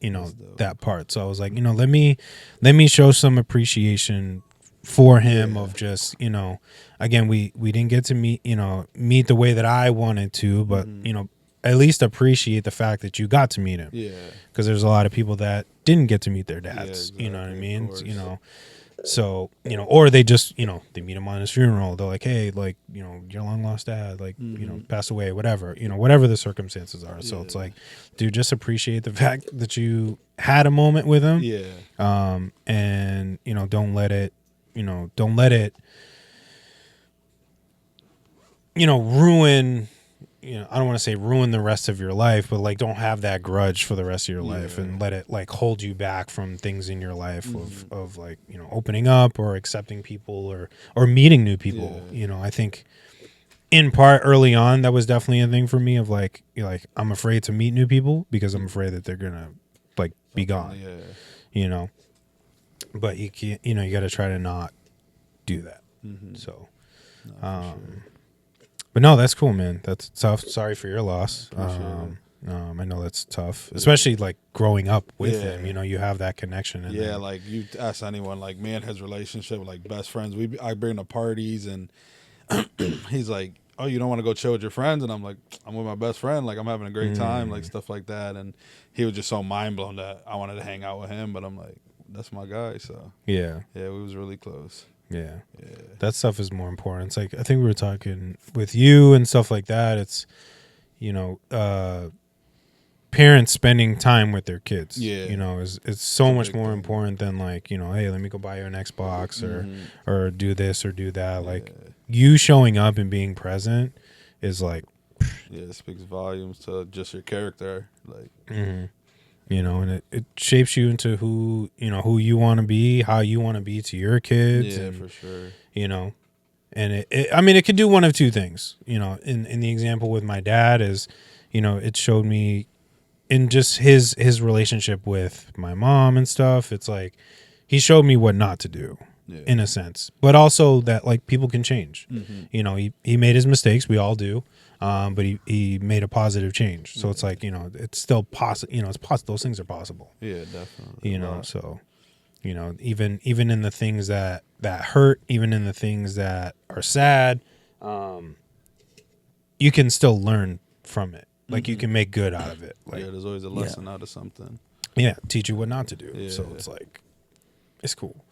that part. So I was like, let me show some appreciation for him of just, again, we didn't get to meet the way that I wanted to, but, at least appreciate the fact that you got to meet him. Yeah. Because there's a lot of people that didn't get to meet their dads. Yeah, exactly, you know what I mean? So, or they just, they meet him on his funeral. They're like, hey, like, your long lost dad, like, passed away, whatever, whatever the circumstances are. So it's like, dude, just appreciate the fact that you had a moment with him. Yeah. And, don't let it ruin, I don't want to say ruin the rest of your life, but like don't have that grudge for the rest of your life and let it like hold you back from things in your life of like, opening up or accepting people or meeting new people. I think in part early on, that was definitely a thing for me of like, I'm afraid to meet new people because I'm afraid that they're going to like be gone, but you can't, you got to try to not do that. So, but no, that's cool, man. That's tough. Sorry for your loss. I know that's tough, especially like growing up with him. You have that connection. And like you ask anyone, like me and his relationship, like best friends. I bring him to parties, and he's like, "Oh, you don't want to go chill with your friends?" And I'm like, "I'm with my best friend. Like I'm having a great time, like stuff like that." And he was just so mind blown that I wanted to hang out with him. But I'm like, "That's my guy." So yeah, we was really close. Yeah, that stuff is more important. It's like I think we were talking with you and stuff like that. It's parents spending time with their kids. It's so much more important than like hey, let me go buy you an Xbox or do this or do that. Like you showing up and being present is like it speaks volumes to just your character. Like and it shapes you into who you want to be, how you want to be to your kids. Yeah, for sure. And it could do one of two things. In the example with my dad is, it showed me in just his relationship with my mom and stuff. It's like he showed me what not to do in a sense, but also that like people can change. He made his mistakes. We all do. But he made a positive change. So it's like, it's still possible, it's possible. Those things are possible. Yeah, definitely. So, even in the things that hurt, even in the things that are sad, you can still learn from it. Like you can make good out of it. Like, there's always a lesson out of something. Yeah. Teach you what not to do. Yeah. So it's like, it's cool.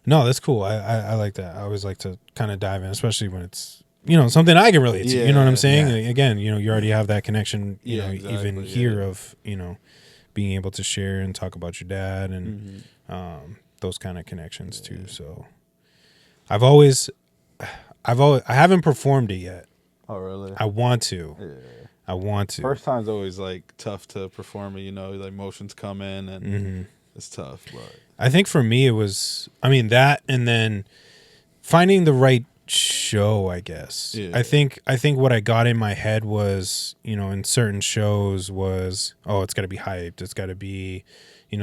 No, that's cool. I like that. I always like to kind of dive in, especially when it's, something I can relate to. You know what I'm saying? Yeah. Again, you already have that connection, exactly, even here of, being able to share and talk about your dad and those kind of connections too. So I haven't performed it yet. Oh, really? I want to. Yeah. I want to. First time's always like tough to perform it, like emotions come in and it's tough. But I think for me it was, that and then finding the right show, I guess. I think what I got in my head was, in certain shows was, it's got to be hyped. It's got to be,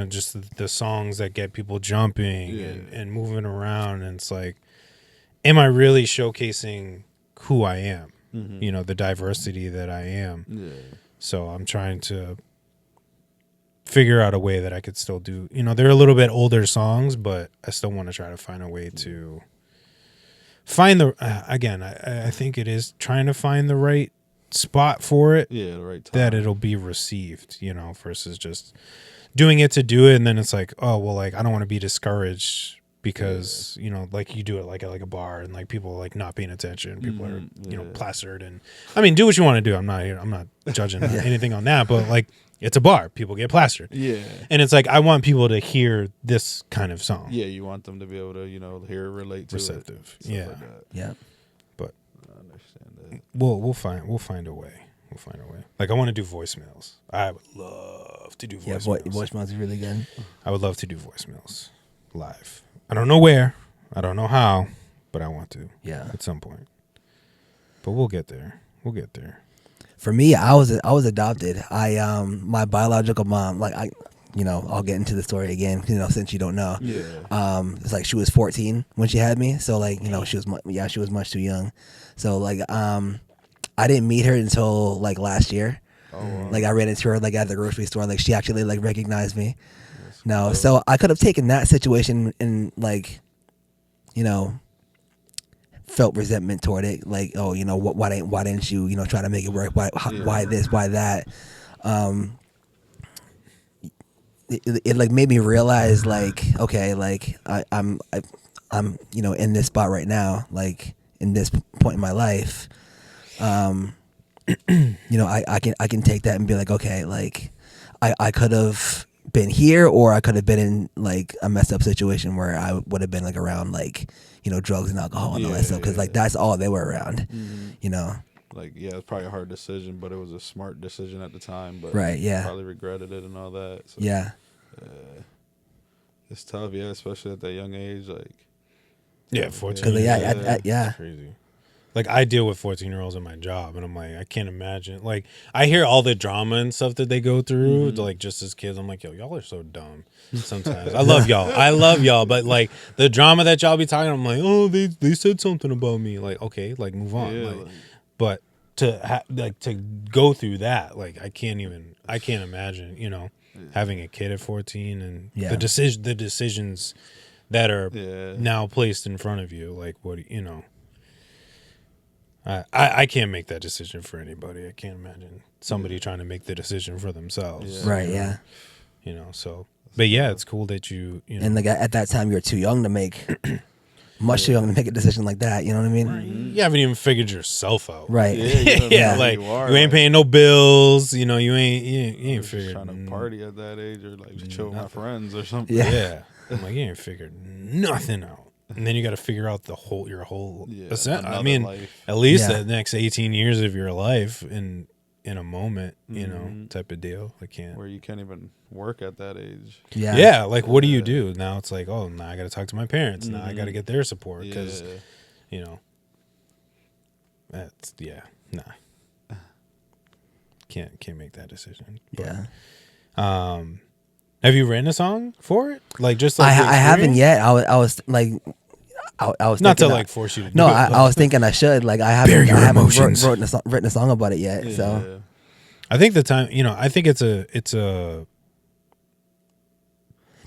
just the songs that get people jumping and moving around. And it's like, am I really showcasing who I am? The diversity that I am. Yeah. So I'm trying to figure out a way that I could still do, they're a little bit older songs, but I still want to try to find a way to find the again, I think it is trying to find the right spot for it. Yeah, the right time. That it'll be received, versus just doing it to do it and then it's like, oh well, like I don't want to be discouraged because like you do it like at a bar and like people are like not paying attention. People are plastered and do what you want to do. I'm not judging anything on that, but like it's a bar. People get plastered. Yeah. And it's like I want people to hear this kind of song. Yeah, you want them to be able to, hear, relate to receptive. It. Yeah. Like yeah. But I understand that. We'll find a way. We'll find a way. Like I want to do voicemails. I would love to do voicemails. Yeah, voicemails is really good. I would love to do voicemails live. I don't know where. I don't know how, but I want to. Yeah. At some point. But we'll get there. For me, I was adopted. My biological mom, like I'll get into the story again, since you don't know. Yeah. It's like she was 14 when she had me, so like she was much too young. So like I didn't meet her until like last year. Oh. Wow. Like I ran into her like at the grocery store. Like she actually like recognized me. No, cool. So I could have taken that situation and like, felt resentment toward it. Like, oh, why didn't you, try to make it work? Why this? Why that? It like made me realize like, okay, like I'm in this spot right now, like in this point in my life. I can take that and be like, okay, like I could have, been here, or I could have been in like a messed up situation where I would have been like around like, you know, drugs and alcohol and all that stuff, because like that's all they were around. You know. Like, yeah, it's probably a hard decision, but it was a smart decision at the time. But right, yeah, probably regretted it and all that. So, yeah. It's tough, yeah, especially at that young age. Like, yeah, 14. Yeah. It's crazy. Like, I deal with 14-year-olds in my job, and I'm like, I can't imagine. Like, I hear all the drama and stuff that they go through, like, just as kids. I'm like, yo, y'all are so dumb sometimes. I love y'all. But, like, the drama that y'all be talking, I'm like, oh, they said something about me. Like, okay, like, move on. Yeah, like, but to go through that, like, I can't imagine, you know, having a kid at 14 and the decisions that are now placed in front of you. Like, what, you know. I can't make that decision for anybody. I can't imagine somebody trying to make the decision for themselves. Right, yeah. You know, so. But yeah, it's cool that you know. And like at that time, you're too young to make, much too young to make a decision like that. You know what I mean? You haven't even figured yourself out. Right. Yeah, like you ain't paying no bills. You know, you ain't figured. Trying to party at that age or like chill with my friends or something. Yeah. I'm like, you ain't figured nothing out. And then you got to figure out your whole I mean, life. At least the next 18 years of your life in a moment, you know, type of deal. I can't. Where you can't even work at that age. Yeah. Yeah. Like, what do you do? Now it's like, oh, now I got to talk to my parents. Now I got to get their support because, you know, that's, nah. Can't make that decision. But, have you written a song for it? Like, just like I haven't yet. I was like, I was not to like force you to. No, do it, I was thinking I should. Like, I haven't written a song about it yet. Yeah. So, I think the time, you know, I think it's a.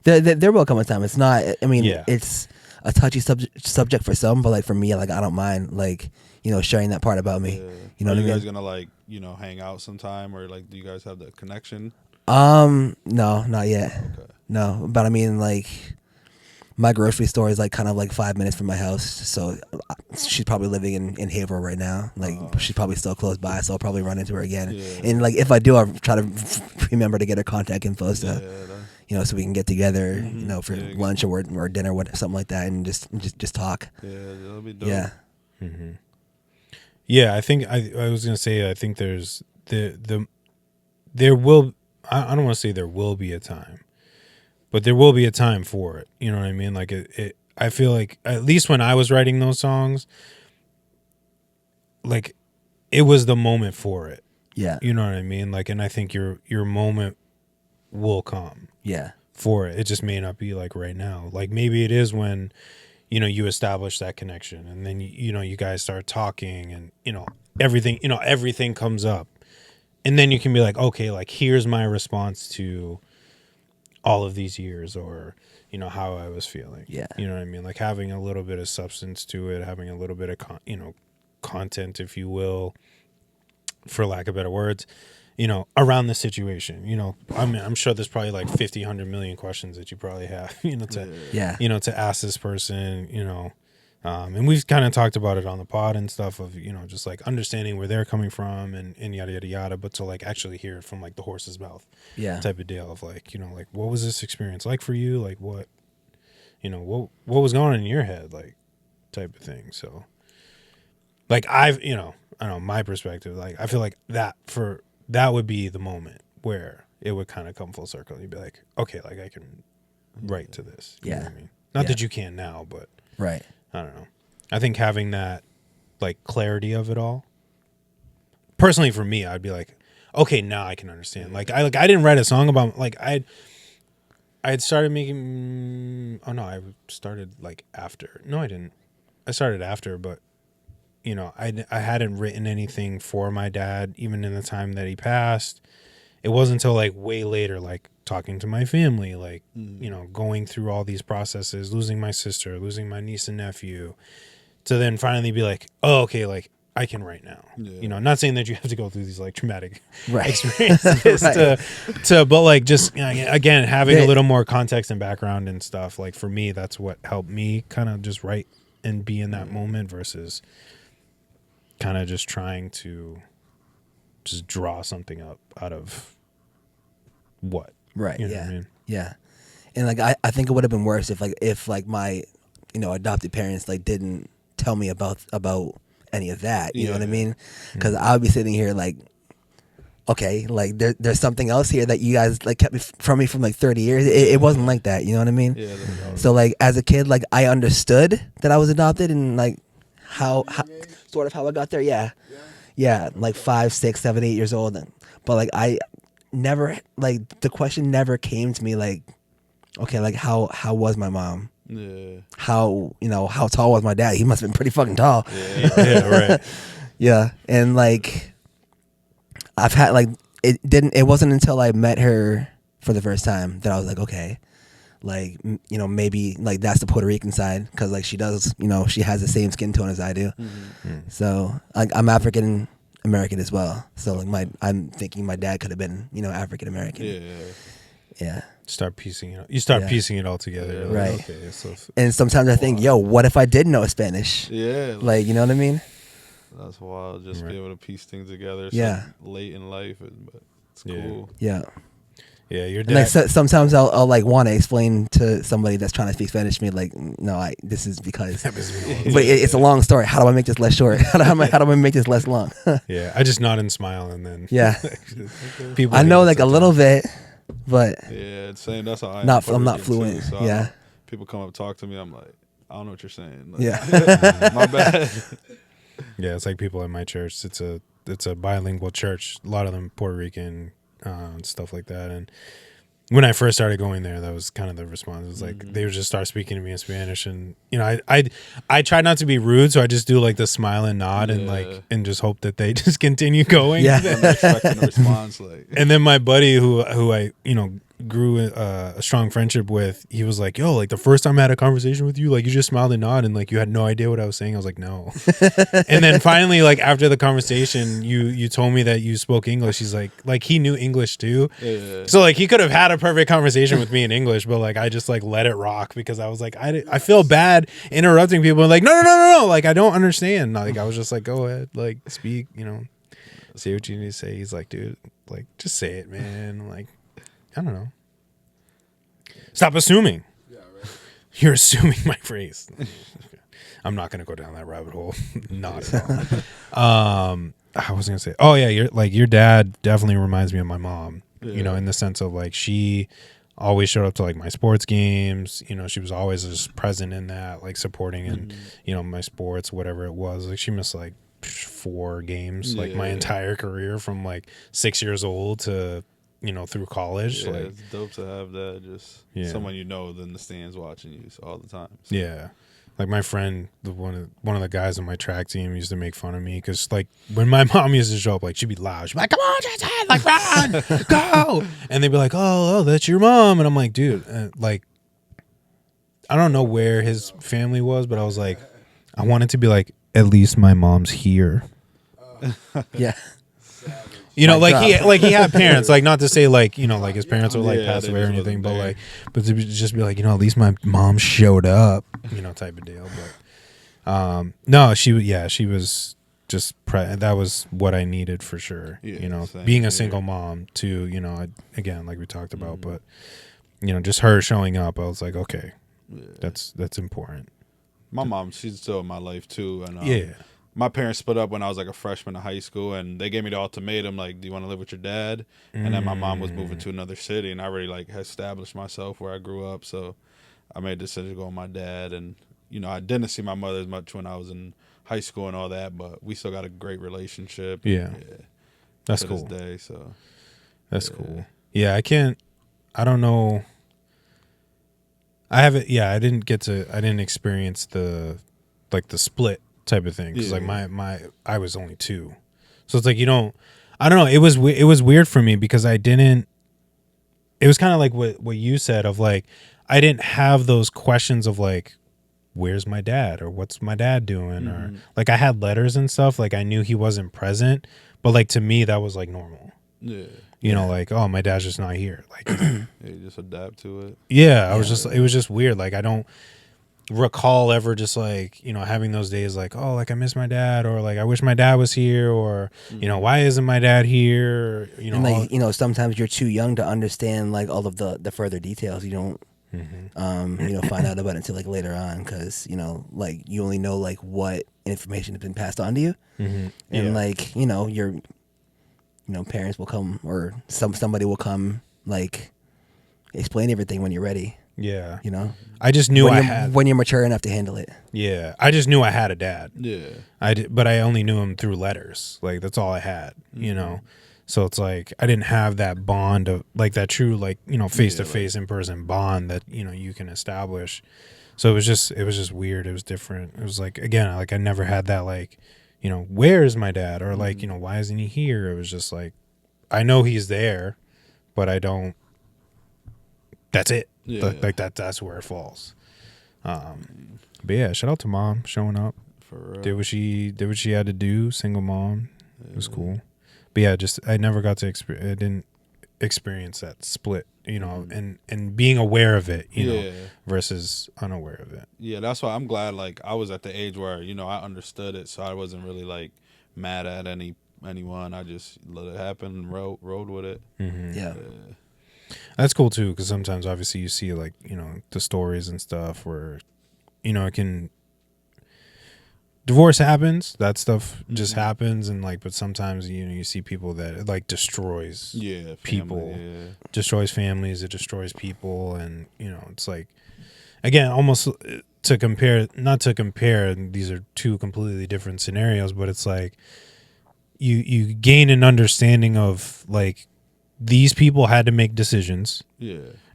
There will come a time. It's not. I mean, it's a touchy subject for some, but like for me, like I don't mind, like, you know, sharing that part about me. You know, are what you I mean? guys gonna like, you know, hang out sometime, or like, do you guys have the connection? No, not yet. Okay. No, but I mean, like, my grocery store is like kind of like 5 minutes from my house, so she's probably living in Haverhill right now. Like, she's probably still close by, so I'll probably run into her again. And like, if I do, I'll try to remember to get her contact info, so you know, so we can get together, you know, for lunch or dinner, something like that, and just talk. Yeah, that'll be dope. Yeah. Mm-hmm. Yeah, I think I was gonna say, I think there's there will. I don't want to say there will be a time, but there will be a time for it. You know what I mean? Like I feel like at least when I was writing those songs, like it was the moment for it. Yeah. You know what I mean? Like, and I think your moment will come. Yeah. For it. It just may not be like right now. Like maybe it is when, you know, you establish that connection and then you know, you guys start talking and, you know, everything comes up. And then you can be like, okay, like here's my response to all of these years, or, you know, how I was feeling. Yeah. You know what I mean? Like having a little bit of substance to it, having a little bit of, content, if you will, for lack of better words, you know, around the situation. You know, I'm sure there's probably like 50, 100 million questions that you probably have, you know, to ask this person, you know. And we've kind of talked about it on the pod and stuff of, you know, just like understanding where they're coming from and yada, yada, yada, but to like actually hear it from like the horse's mouth type of deal of like, you know, like what was this experience like for you? Like what, you know, what was going on in your head? Like type of thing. So like you know, I don't know, my perspective, like I feel like that would be the moment where it would kind of come full circle. You'd be like, okay, like I can write to this. You know what I mean? Not that you can now, but right. I don't know. I think having that like clarity of it all. Personally, for me, I'd be like, okay, now I can understand. Like I didn't write a song about like I had started making. Oh no, I started like after. No, I didn't. I started after, but you know, I hadn't written anything for my dad even in the time that he passed. It wasn't until like way later, like talking to my family, like, you know, going through all these processes, losing my sister, losing my niece and nephew, to then finally be like, oh, okay, like I can write now. You know, not saying that you have to go through these like traumatic experiences but like just, again, having a little more context and background and stuff. Like for me, that's what helped me kind of just write and be in that moment versus kind of just trying to just draw something up out of what Right. You know Yeah. what I mean? Yeah. And like I think it would have been worse if my adopted parents like didn't tell me about any of that. You know what I mean? Because I would be sitting here like, okay, like there's something else here that you guys like kept from me from like 30 years. It wasn't like that. You know what I mean? Yeah. So like as a kid, like I understood that I was adopted and like how sort of how I got there. Yeah, like 5, 6, 7, 8 years old. But like I never like the question never came to me like, okay, like how was my mom? Yeah. How tall was my dad? He must have been pretty fucking tall. Yeah, right. Yeah, and like I've had like it wasn't until I met her for the first time that I was like, okay, like maybe like that's the Puerto Rican side because like she does she has the same skin tone as I do. So like I'm African American as well. So like I'm thinking my dad could have been African American. Yeah. Start piecing it. You start piecing it all together. You're like, Right. Okay. So And sometimes I think, yo, what if I did know Spanish? Yeah. Like, you know what I mean? That's wild. Just be able to piece things together. Yeah. So late in life, but it's cool. Yeah. Yeah, your And dad. like sometimes I'll like want to explain to somebody that's trying to speak Spanish to me, like, no, this is because. But it's a long story. How do I make this less short? How do I make this less long? Yeah, I just nod and smile, and then Yeah. people. I know like a little bit, but Yeah, it's same. That's how I am. I'm not Puerto Rican, fluent. too, so Yeah. People come up and talk to me. I'm like, I don't know what you're saying. Like, Yeah. my bad. Yeah, it's like people at my church. It's a bilingual church. A lot of them Puerto Rican, and stuff like that. And when I first started going there, that was kind of the response. It was like they would just start speaking to me in Spanish, and I try not to be rude, so I just do like the smile and nod, and just hope that they just continue going. Yeah. I'm expecting a response. Like, And then my buddy who I grew a strong friendship with, he was like, yo, like the first time I had a conversation with you, like you just smiled and nodded and like you had no idea what I was saying. I was like, no. And then finally, like after the conversation, you told me that you spoke English. He's like he knew English too. yeah. So like he could have had a perfect conversation with me in English, but like I just like let it rock because I was like, I feel bad interrupting people and like, no, like I don't understand. Like I was just like, go ahead, like speak, say what you need to say. He's like, dude, like just say it, man. I'm like, I don't know. Stop assuming. Yeah, right. You're assuming my phrase. I'm not gonna go down that rabbit hole. Not at all. I was gonna say, oh yeah, your dad definitely reminds me of my mom. Yeah. In the sense of like she always showed up to like my sports games. She was always just present in that, like supporting and my sports, whatever it was. Like she missed like 4 games, like my entire career from like 6 years old to through college. Yeah, like it's dope to have that. Just someone in the stands watching you all the time. So. Yeah. Like my friend, one of the guys on my track team used to make fun of me because like when my mom used to show up, like she'd be loud. She'd be like, "Come on, Jason, like run, go!" And they'd be like, "Oh, that's your mom." And I'm like, "Dude, like I don't know where his family was, but I was like, I wanted to be like, at least my mom's here." Yeah. Like he had parents, like not to say like like his parents were like passed away or just anything, wasn't but there. like, but to just be like at least my mom showed up, type of deal. But no, she was just that was what I needed for sure. Same Being a here. single mom too. Again, like we talked about, but just her showing up, I was like, okay, that's important. My mom, she's still in my life too, and Yeah. my parents split up when I was like a freshman in high school, and they gave me the ultimatum, like, do you want to live with your dad? And then my mom was moving to another city, and I already like had established myself where I grew up, so I made the decision to go with my dad. And I didn't see my mother as much when I was in high school and all that, but we still got a great relationship. Yeah. That's to cool. This day, so That's cool. Yeah, I don't know. I didn't experience the split type of thing because like I was only 2, so it's like I don't know, it was weird for me because I didn't, it was kind of like what you said of like I didn't have those questions of like where's my dad or what's my dad doing or like I had letters and stuff, like I knew he wasn't present, but like to me that was like normal. Like, oh, my dad's just not here, like you just adapt to it. it was just weird. Like recall ever just like, you know, having those days like, oh, like I miss my dad, or like I wish my dad was here, or you know, why isn't my dad here? You know, and like you know, sometimes you're too young to understand like all of the further details. You don't you know, find out about it until like later on, because you know, like you only know like what information has been passed on to you, and like you know, your parents will come, or somebody will come like explain everything when you're ready. Yeah. You know, I just knew when you're mature enough to handle it. Yeah. I just knew I had a dad. Yeah. But I only knew him through letters. Like that's all I had, you know? So it's like, I didn't have that bond of like that true, like, you know, face to face in person bond that, you know, you can establish. So it was just weird. It was different. It was like, again, like I never had that, like, you know, where's my dad? Or like, you know, why isn't he here? It was just like, I know he's there, but I don't, that's it. Yeah. Like that's where it falls. But yeah, shout out to mom showing up. For real. Did what she had to do. Single mom. It was cool. But yeah, just I never got to I didn't experience that split, you know, and being aware of it, you know, versus unaware of it. Yeah, that's why I'm glad like I was at the age where, you know, I understood it, so I wasn't really like mad at anyone. I just let it happen and rode with it. Yeah. That's cool too, because sometimes obviously you see like, you know, the stories and stuff where, you know, divorce happens, that stuff just happens, and like, but sometimes, you know, you see people that it like destroys people, destroys families, it destroys people, and you know, it's like, again, almost not to compare, these are two completely different scenarios, but it's like you gain an understanding of like, these people had to make decisions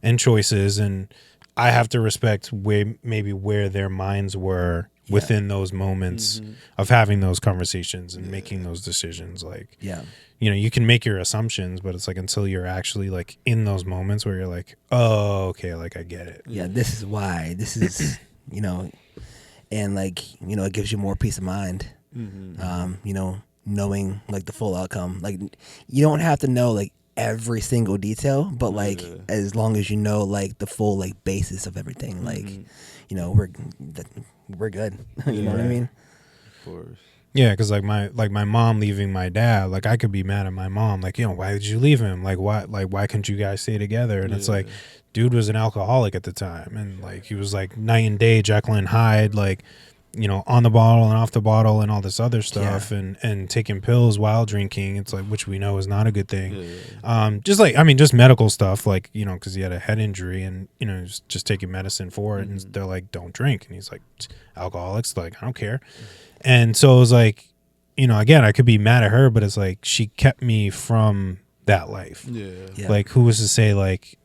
and choices, and I have to respect where their minds were within those moments of having those conversations and making those decisions. Like, you know, you can make your assumptions, but it's like until you're actually like in those moments where you're like, oh, okay, like I get it. Yeah, this is why. This is, you know, and like, you know, it gives you more peace of mind. You know, knowing like the full outcome. Like, you don't have to know like every single detail, but like as long as you know like the full like basis of everything, like you know, we're good. You know what I mean? Of course. Yeah, because like my mom leaving my dad, like I could be mad at my mom, like, you know, why did you leave him? Like why couldn't you guys stay together? And it's like, dude was an alcoholic at the time, and like he was like night and day, Jekyll and Hyde, like, you know, on the bottle and off the bottle and all this other stuff, and taking pills while drinking. It's like, which we know is not a good thing. Just like, I mean, just medical stuff, like, you know, because he had a head injury and, you know, just taking medicine for it. And they're like, don't drink. And he's like, alcoholics, like, I don't care. And so it was like, you know, again, I could be mad at her, but it's like, she kept me from that life. Like, who was to say, like,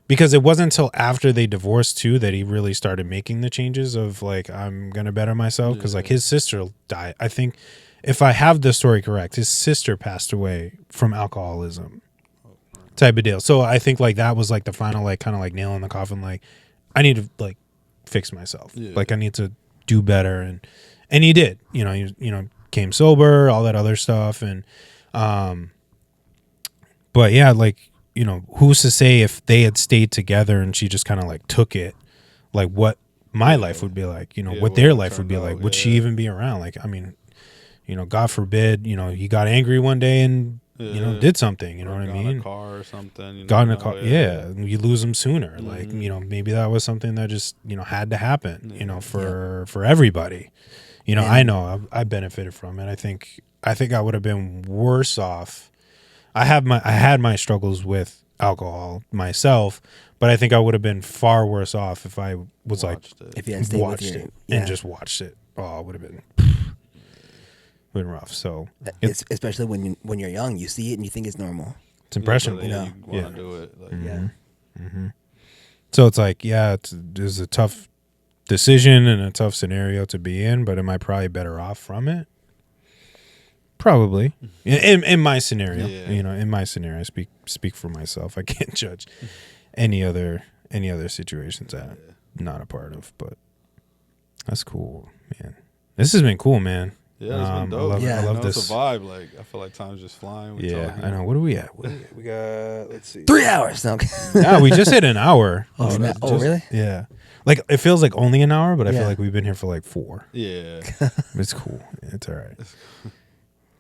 because it wasn't until after they divorced too that he really started making the changes of like, I'm gonna better myself, because like his sister died. I think, if I have the story correct, his sister passed away from alcoholism, type of deal. So I think like that was like the final like kind of like nail in the coffin. Like, I need to like fix myself. Like I need to do better, and he did. You know, you know, came sober, all that other stuff, and but yeah, like, you know, who's to say if they had stayed together and she just kind of like took it, like what my life would be like, you know, what their life would be like. Would she even be around? Like, I mean, you know, God forbid, you know, he got angry one day and, you know, did something, you know what I mean? Got in a car or something. You know, got in a car, you lose them sooner. Like, you know, maybe that was something that just, you know, had to happen, you know, for everybody. You know, I know I benefited from it. I think I would have been worse off. I had my struggles with alcohol myself, but I think I would have been far worse off if I was if you had stayed watched with it and just watched it. Oh, it would have been rough. So it's, especially when you're young, you see it and you think it's normal. It's impressionable. You know, you want to do it. Like, So it's like, it was a tough decision and a tough scenario to be in, but am I probably better off from it? Probably. In my scenario, you know, in my scenario, I speak for myself. I can't judge any other situations that I'm not a part of, but that's cool, man. This has been cool, man. Yeah, it's been dope. I love this. It's a vibe. Like, I feel like time's just flying. I know. What are we at? We got, let's see. 3 hours. No. Yeah, we just hit an hour. Oh, really? Yeah. Like it feels like only an hour, but I feel like we've been here for like 4. Yeah. It's cool. It's all right.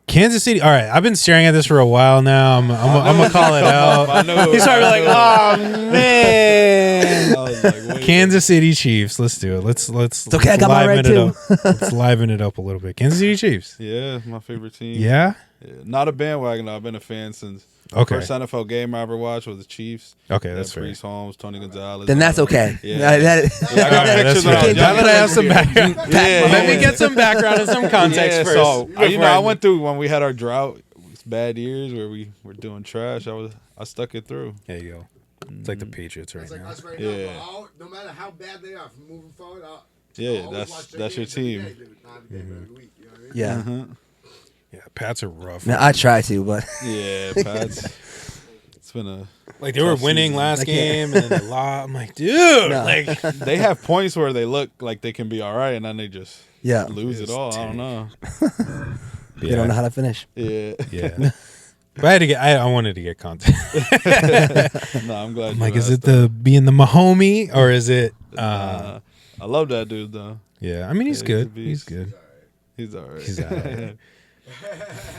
Kansas City. All right, I've been staring at this for a while now. I'm gonna call it out. I know. He's probably like, oh man. I was like, wait. Kansas City Chiefs. Let's do it. Let's okay, I got mine right liven it up. Let's liven it up a little bit. Kansas City Chiefs. Yeah, my favorite team. Yeah. Not a bandwagon. I've been a fan since. Okay. First NFL game I ever watched was the Chiefs. Okay, that's fair. Brees Holmes, Tony Gonzalez. Then that's okay. Yeah. I got pictures Now of that I have some background, let me yeah. get some background and some context first. So I went through when we had our drought, bad years where we were doing trash. I stuck it through. There you go. It's like the Patriots right It's like now. us right Yeah. now. No matter how bad they are, from moving forward, Yeah, I'll always watch their that's your games every team. day, dude. Not every day, but every week, you know what I mean? Yeah. Yeah, Pats are rough. No, I try to, but Yeah, Pats. It's been a Like they were tough winning season. last game and then they lost. I'm like, dude, No. like They have points where they look like they can be all right, and then they just yeah, lose it all. I don't know. they don't know how to finish. Yeah. Yeah. But I had to get. I wanted to get content. No, I'm glad. I'm like, is it the being the Mahomie or is it? I love that dude though. Yeah, I mean he's Yeah, good. he's a He's beast. good. He's all right. He's all right.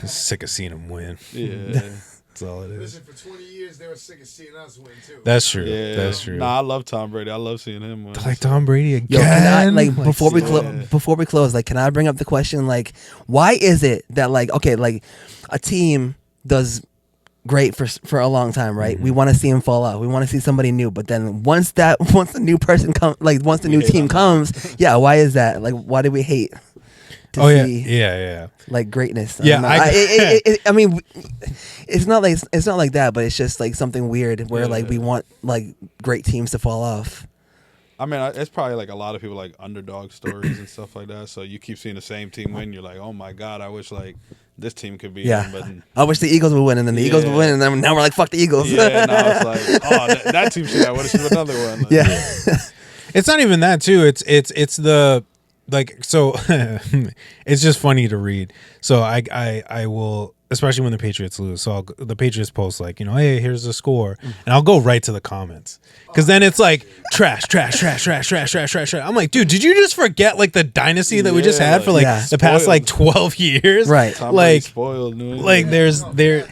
I'm sick of seeing him win. Yeah. That's all it is. Listen, for 20 years, they were sick of seeing us win, too. That's true. Yeah. That's true. Nah, I love Tom Brady. I love seeing him win. Like Tom Brady again. Yo, can I, before we yeah. before we close, like, can I bring up the question, like, why is it that, like, okay, like, a team does great for a long time, right? Mm-hmm. We want to see him fall out. We want to see somebody new, but then once the new person comes, like, once the new team comes, yeah, why is that? Like, why do we hate to Oh yeah, see yeah. like greatness? Yeah, I mean, it's not like that, but it's just like something weird where like we want like great teams to fall off. I mean, it's probably like a lot of people like underdog stories and stuff like that. So you keep seeing the same team win. You're like, oh my God, I wish like this team could be. Yeah, But I wish the Eagles would win, and then the Eagles would win, and then now we're like, fuck the Eagles. yeah, now it's like, oh, that team should have. What if another one? Like, Yeah. It's not even that too. It's the like so. It's just funny to read. So I will, especially when the Patriots lose. So the Patriots post like, hey, here's the score, and I'll go right to the comments because then it's like trash. I'm like, dude, did you just forget like the dynasty that we just had for like the past like 12 years? Right. Tom Like spoiled New England. like there's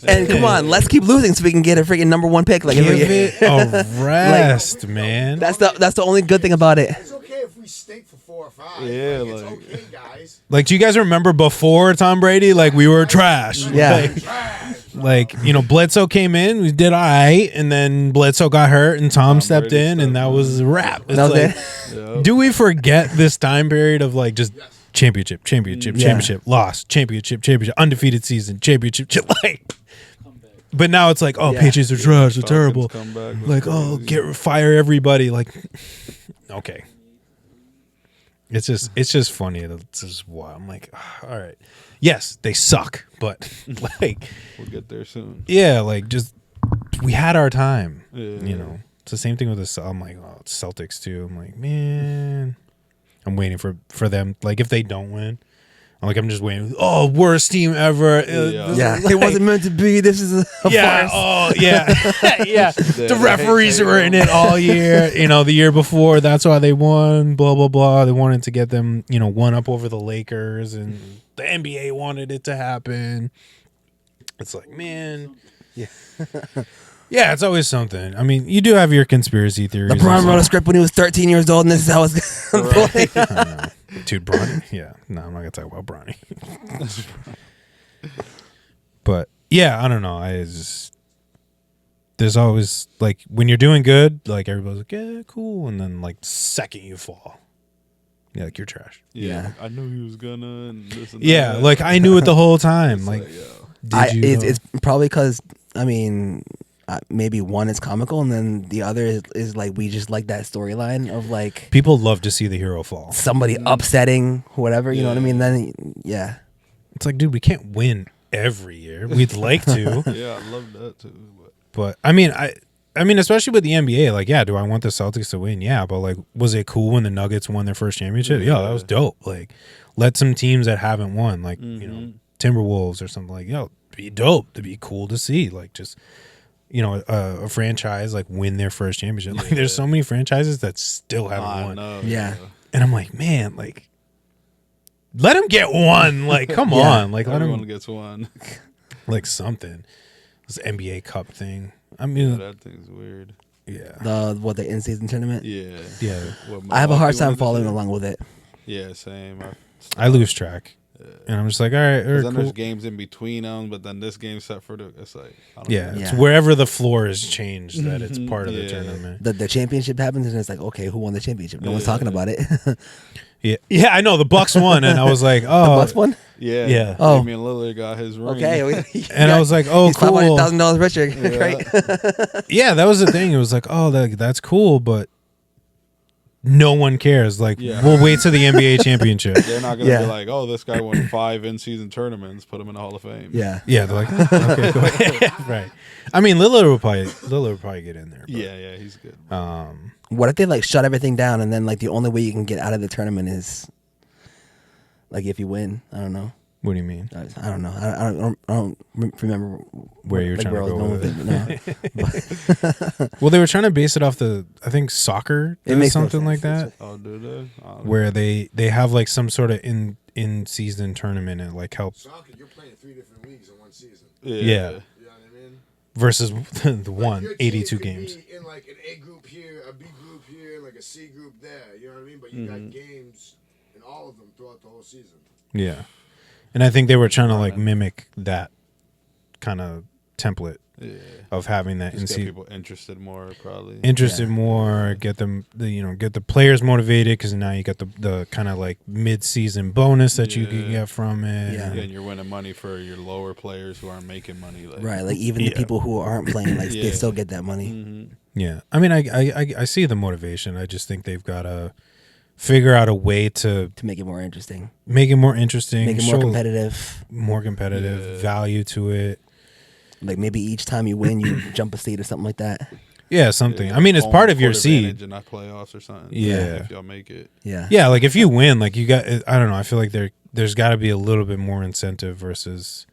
And come on, let's keep losing so we can get a freaking number 1 pick. Like give every year. it a rest, man. That's the only good thing about it. It's okay if we stink for 4 or 5. Yeah, it's like- okay, guys. Like, do you guys remember before Tom Brady? Like, we were trash. Yeah. Like Bledsoe came in, we did all right, and then Bledsoe got hurt, and Tom stepped Brady in, and that was a wrap. It's That was like, it. Yeah. do we forget this time period of like just championship, lost, championship, undefeated season, championship, like. But now it's like, oh, Yeah. Patriots are trash, they're terrible. Falcons come back, Like, oh, fire everybody. Like, okay. It's just funny. It's just wild. I'm like, all right. Yes, they suck, but like, We'll get there soon. yeah, like just we had our time. Yeah. It's the same thing with the. I'm like, oh, it's Celtics too. I'm like, man, I'm waiting for them. Like, if they don't win, I'm just waiting. Oh, worst team ever. Yeah. Yeah, it wasn't meant to be. This is a Yeah. farce. Oh, yeah. Yeah. They The referees hate were in it all year. The year before, that's why they won. Blah blah blah. They wanted to get them, one up over the Lakers, and the NBA wanted it to happen. It's like, man. Yeah. Yeah, it's always something. I mean, you do have your conspiracy theories. LeBron wrote a script when he was 13 years old, and this is how it's going to play. I don't know. Dude, Bronny. Yeah. No, I'm not going to talk about Bronny. But, yeah, I don't know. There's always, like, when you're doing good, like, everybody's like, yeah, cool. And then, like, second you fall, yeah, like, you're trash. Yeah. I knew he was gonna and this and Yeah, that. like, I knew it the whole time. Like, I, did you know? it's probably because, I mean, maybe one is comical, and then the other is like we just like that storyline of like People love to see the hero fall. somebody upsetting whatever. You know what I mean? Then yeah, It's like, dude, we can't win every year. We'd like to. Yeah, I love that too. But I mean, especially with the NBA, like, yeah, do I want the Celtics to win? Yeah, but like, was it cool when the Nuggets won their first championship? Yeah, that was dope. Like, let some teams that haven't won, like Timberwolves or something, like, be dope. To be cool to see. Like, just a franchise like win their first championship. Like there's so many franchises that still haven't won. Know, yeah. And I'm like, man, like let him get one. Like come on, like everyone let him gets one. like something. This NBA Cup thing. I mean, that thing's weird. Yeah. The in-season tournament. Yeah. I have a hard time following along with it. Yeah, same. I lose track. And I'm just like, all right, then cool. there's games in between them, but then this game's set for it's like, I don't know. It's wherever the floor is changed that it's part of the tournament. The championship happens, and it's like, okay, who won the championship? No one's talking about it. Yeah, I know the Bucks won, and I was like, oh, the Bucks won. Yeah. Oh, Damian Lillard got his ring. Okay, and I was like, oh, he's cool. $500,000 richer, right? Yeah, that was the thing. It was like, oh, that's cool, but no one cares. Like, we'll wait till the NBA championship. They're not gonna be like, oh, this guy won 5 in-season tournaments, put him in the Hall of Fame. Yeah, they're like, okay, go ahead. Right. I mean, Lillard would probably get in there. But, yeah, he's good. What if they like shut everything down, and then like the only way you can get out of the tournament is like if you win? I don't know. What do you mean? I don't know. I don't remember where you're trying to go with it. No. Well, they were trying to base it off I think soccer or something like that. Oh, do they? Where they have like some sort of in season tournament and like help. Soccer, you're playing 3 different leagues in one season. Yeah. You know what I mean? Versus the one your 82 team games. Could be in like an A group here, a B group here, like a C group there. You know what I mean? But you got games in all of them throughout the whole season. Yeah. And I think they were trying to like mimic that kind of template of having that get people interested more, probably. More, get them, get the players motivated because now you got the kind of like mid-season bonus that you can get from it. Yeah, and you're winning money for your lower players who aren't making money. Like, right, like even the people who aren't playing, like they still get that money. Mm-hmm. Yeah, I mean, I see the motivation. I just think they've got to figure out a way to make it more interesting, make it more competitive, value to it. Like maybe each time you win, you jump a seed or something like that. Yeah, something. I mean, it's part of your seed. And not playoffs or something. Yeah, if y'all make it. Yeah. Like if you win, like you got. I don't know. I feel like there's got to be a little bit more incentive versus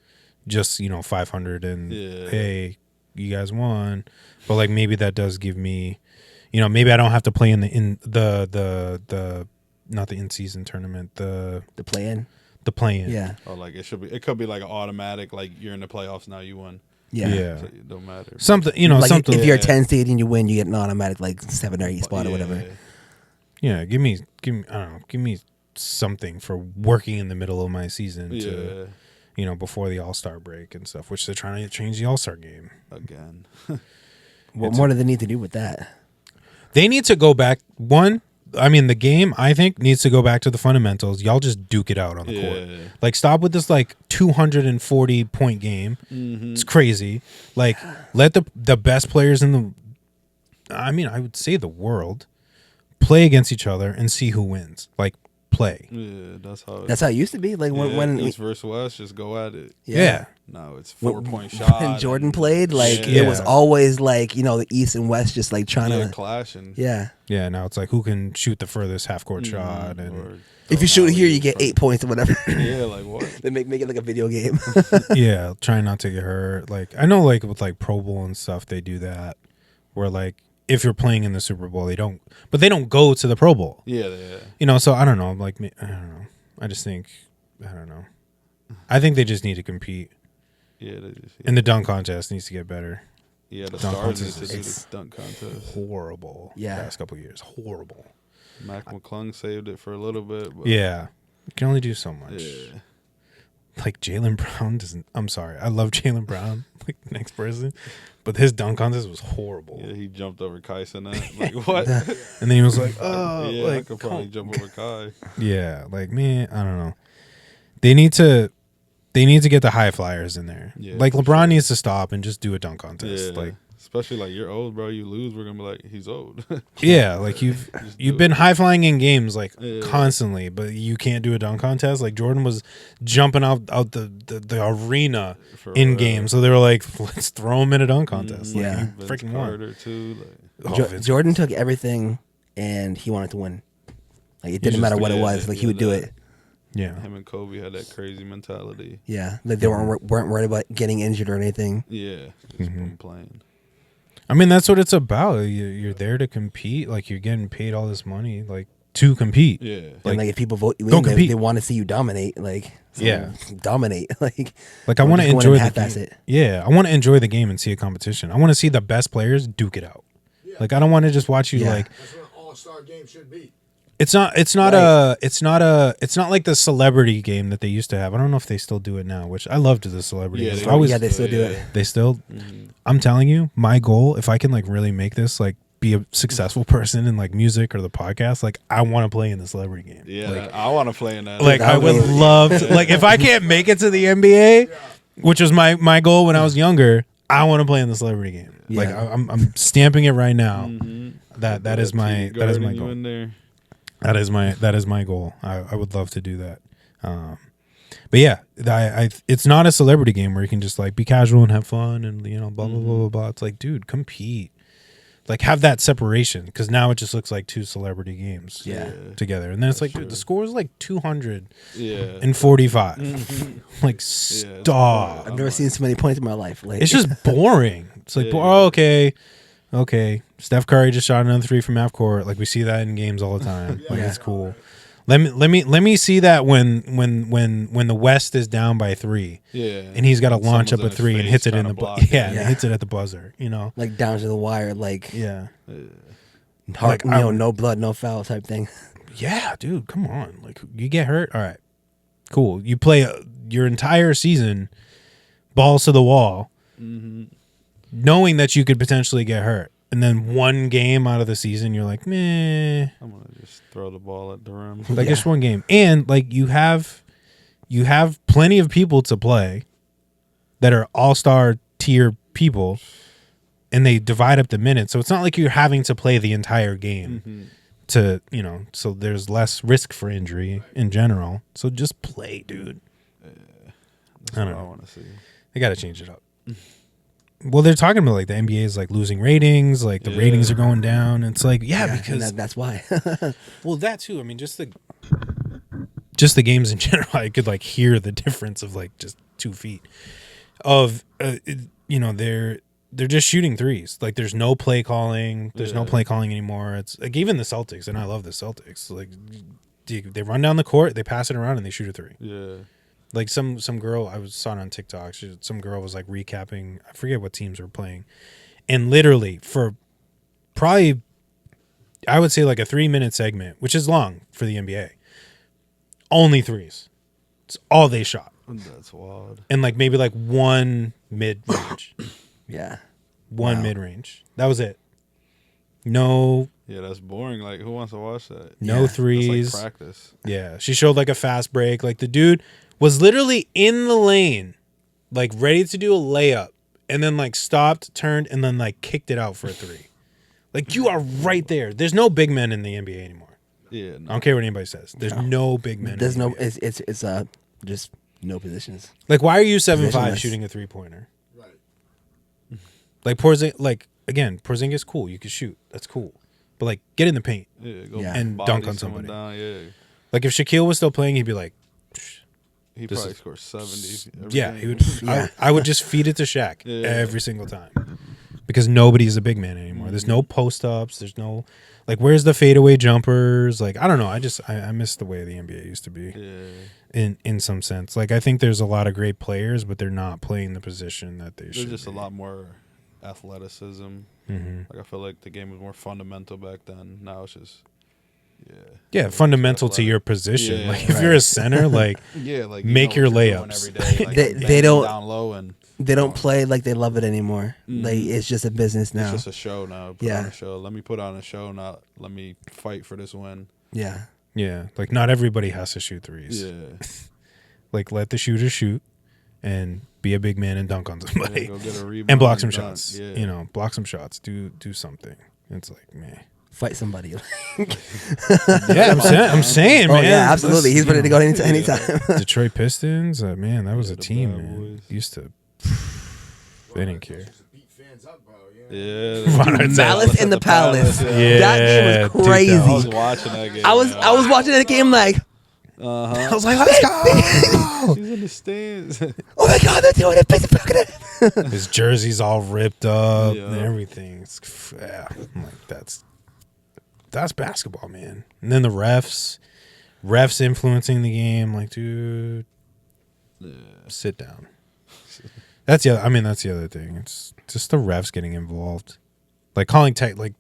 just 500 and hey, you guys won. But like maybe that does give me. Maybe I don't have to play in the not the in-season tournament, the play-in. The play-in. Yeah. Or like it could be like an automatic, like you're in the playoffs now, you won. Yeah. So it don't matter. Something, like something. If you're a 10 seed and you win, you get an automatic like 7 or 8 spot or whatever. Yeah, give me I don't know, give me something for working in the middle of my season to before the All-Star break and stuff, which they're trying to change the All-Star game again. What more do they need to do with that? They need to go back. The game, I think, needs to go back to the fundamentals. Y'all just duke it out on the court. Like, stop with this, 240-point game. Mm-hmm. It's crazy. Like, let the best players in I would say the world, play against each other and see who wins. Like, play. Yeah, that's how it used to be. Like, when East versus West, just go at it. Yeah. No, it's 4-point shot. When Jordan played, it was always the East and West just trying to clashing. Yeah. Yeah, now it's like who can shoot the furthest half-court shut. And if you shoot here, you get 8 points or whatever. Yeah, like what? They make it like a video game. Yeah, trying not to get hurt. Like, I know with Pro Bowl and stuff, they do that where if you're playing in the Super Bowl, they don't go to the Pro Bowl. Yeah. So I don't know. I don't know. I just think, I don't know. I think they just need to compete. Yeah, and the dunk contest needs to get better. Yeah, the Stars need to do the dunk contest. Horrible. Yeah, last couple of years, horrible. Mac McClung saved it for a little bit. But yeah, you can only do so much. Yeah. Like Jaylen Brown doesn't. I'm sorry, I love Jaylen Brown, like the next person, but his dunk contest was horrible. Yeah, he jumped over Kai Cenat. Like what? And then he was like, "Oh, yeah, I could probably jump over Kai." Yeah, man, I don't know. They need to get the high flyers in there. Yeah, LeBron needs to stop and just do a dunk contest. Yeah. Especially you're old, bro. You lose, we're gonna be like, he's old. Yeah, you've been high flying in games constantly, but you can't do a dunk contest. Like Jordan was jumping out the arena in games, so they were like, let's throw him in a dunk contest. Yeah, freaking Carter too. Jordan took everything and he wanted to win. Like it didn't matter what it was. Like he would do it. Yeah, him and Kobe had that crazy mentality. Yeah, like they weren't worried about getting injured or anything. Yeah, just playing. I mean, that's what it's about. You're there to compete. Like, you're getting paid all this money, like, to compete. Yeah. Like if people vote you don't in, compete. they want to see you dominate. Like, so dominate. Like I want to enjoy the game. it. Yeah, I want to enjoy the game and see a competition. I want to see the best players duke it out. Yeah. Like, I don't want to just watch you like. That's what an all-star game should be. It's not Right. it's not like the celebrity game that they used to have. I don't know if they still do it now, which I loved the celebrity. Yeah, game. They still do it. They still. I'm telling you, my goal, if I can like really make this like be a successful person in like music or the podcast, like I want to play in the celebrity game. Yeah, like, I want to play in that. like I would love to, like if I can't make it to the NBA, which was my goal when I was younger, I want to play in the celebrity game. Yeah. Like I'm stamping it right now. That is my goal. In there. That is my goal. I would love to do that. But yeah, it's not a celebrity game where you can just like be casual and have fun and blah blah blah blah blah. It's like, dude, compete. Like have that separation, because now it just looks like two celebrity games together, and then it's like, dude, the score is like 245. Like stop. I've never seen so many points in my life. Like It's just boring. It's like, oh, okay. Steph Curry just shot another 3 from half court. Like we see that in games all the time. Like it's cool. Let me see that when the West is down by 3. Yeah. And he's got to launch up a Someone's 3 and hits it in the block. and it hits it at the buzzer. like down to the wire. Like Like, no blood, no foul type thing. Yeah, dude, come on. Like you get hurt, all right, cool. You play your entire season balls to the wall, knowing that you could potentially get hurt, and then one game out of the season, you're like, meh. I'm gonna just throw the ball at the rim. Like just one game, and like you have plenty of people to play that are all-star tier people, and they divide up the minutes, so it's not like you're having to play the entire game to so there's less risk for injury in general. So just play, dude. That's I don't what know. I want to see. They got to change it up. Well, they're talking about like the NBA is like losing ratings, like the ratings are going down. It's like, because that's why. well, that too. I mean, just the games in general, I could like hear the difference of like just 2 feet of they're just shooting threes. Like there's no play calling. There's no play calling anymore. It's like even the Celtics, and I love the Celtics. Like they run down the court, they pass it around, and they shoot a 3. Yeah. Like some girl, I saw it on TikTok. Some girl was like recapping. I forget what teams were playing, and literally for probably, I would say like a 3-minute segment, which is long for the NBA. Only 3s. It's all they shot. That's wild. And like maybe like one mid range. Yeah. One mid range. That was it. No. Yeah, that's boring. Like, who wants to watch that? No threes. That's like practice. Yeah. She showed like a fast break. Like the dude was literally in the lane, like ready to do a layup, and then like stopped, turned, and then like kicked it out for a 3. Like you are right there. There's no big men in the NBA anymore. Yeah. No. I don't care what anybody says. There's no big men. There's in the no. NBA. It's just no positions. Like why are you 7'5" Positionless. shooting a 3-pointer? Right. Like Porzingis, cool. You can shoot. That's cool. But like get in the paint. Yeah, go And body dunk on someone somebody. Down, yeah. Like if Shaquille was still playing, he'd be like, He This probably is- scored 70. every yeah, game. he would. Yeah. I would just feed it to Shaq Yeah. every single time, because nobody's a big man anymore. There's no post ups. There's no like, where's the fadeaway jumpers? Like I don't know. I miss the way the NBA used to be. Yeah. In some sense. Like I think there's a lot of great players, but they're not playing the position that they There's should. just be. a lot more athleticism. Like I feel like the game was more fundamental back then. Now it's just Yeah, fundamental to athletic. your position. Yeah. Like if you're a center, like yeah, like Make your what you're doing layups. every day. Like, They banging don't- down low and They don't play like they love it anymore. Like it's just a business now. it's just a show now. Put on a show. Let me put on a show. Not let me fight for this win. Yeah. yeah, like not everybody has to shoot threes. Yeah, Like let the shooter shoot and be a big man and dunk on somebody. go get a rebound and block some dunk. shots. Yeah. Block some shots. Do something. It's like, man. Fight somebody. Yeah, I'm saying, man. Oh yeah, absolutely. He's ready to go anytime. Detroit Pistons, man, that was a the team, bad man. boys. Used to. They didn't care. Just beat fans up, bro. Yeah. Malice in the Palace. Yeah, That game was dude, crazy. I was watching that game. I was watching that game like, I was like, let's go. He's in the stands. Oh my God, they're doing it. His jersey's all ripped up Yeah. and everything. I'm like, that's basketball, man. And then the refs influencing the game. Like, dude, sit down. That's the other thing. It's just the refs getting involved. Like calling like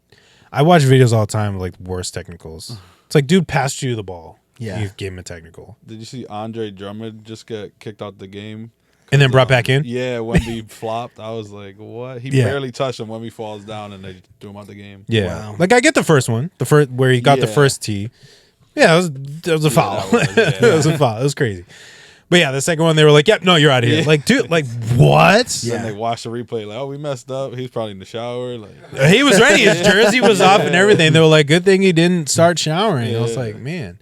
I watch videos all the time of like worst technicals. It's like, dude passed you the ball. Yeah. You gave him a technical. Did you see Andre Drummond just get kicked out the game? And then brought back in? Yeah, Wemby flopped. I was like, what? He barely touched him. Wemby falls down and they threw him out the game. Yeah. Wow. Like I get the first one. The first where he got the first tee. Yeah, it was a foul. It was a foul. It was crazy. But yeah, the second one they were like, "Yep, no, you're out of here." Yeah. Like, dude, like what? Yeah. Then they watched the replay, like, oh, we messed up. He's probably in the shower. Like, He was ready. His jersey was off and everything. They were like, "Good thing he didn't start showering." I was Yeah. like, "Man."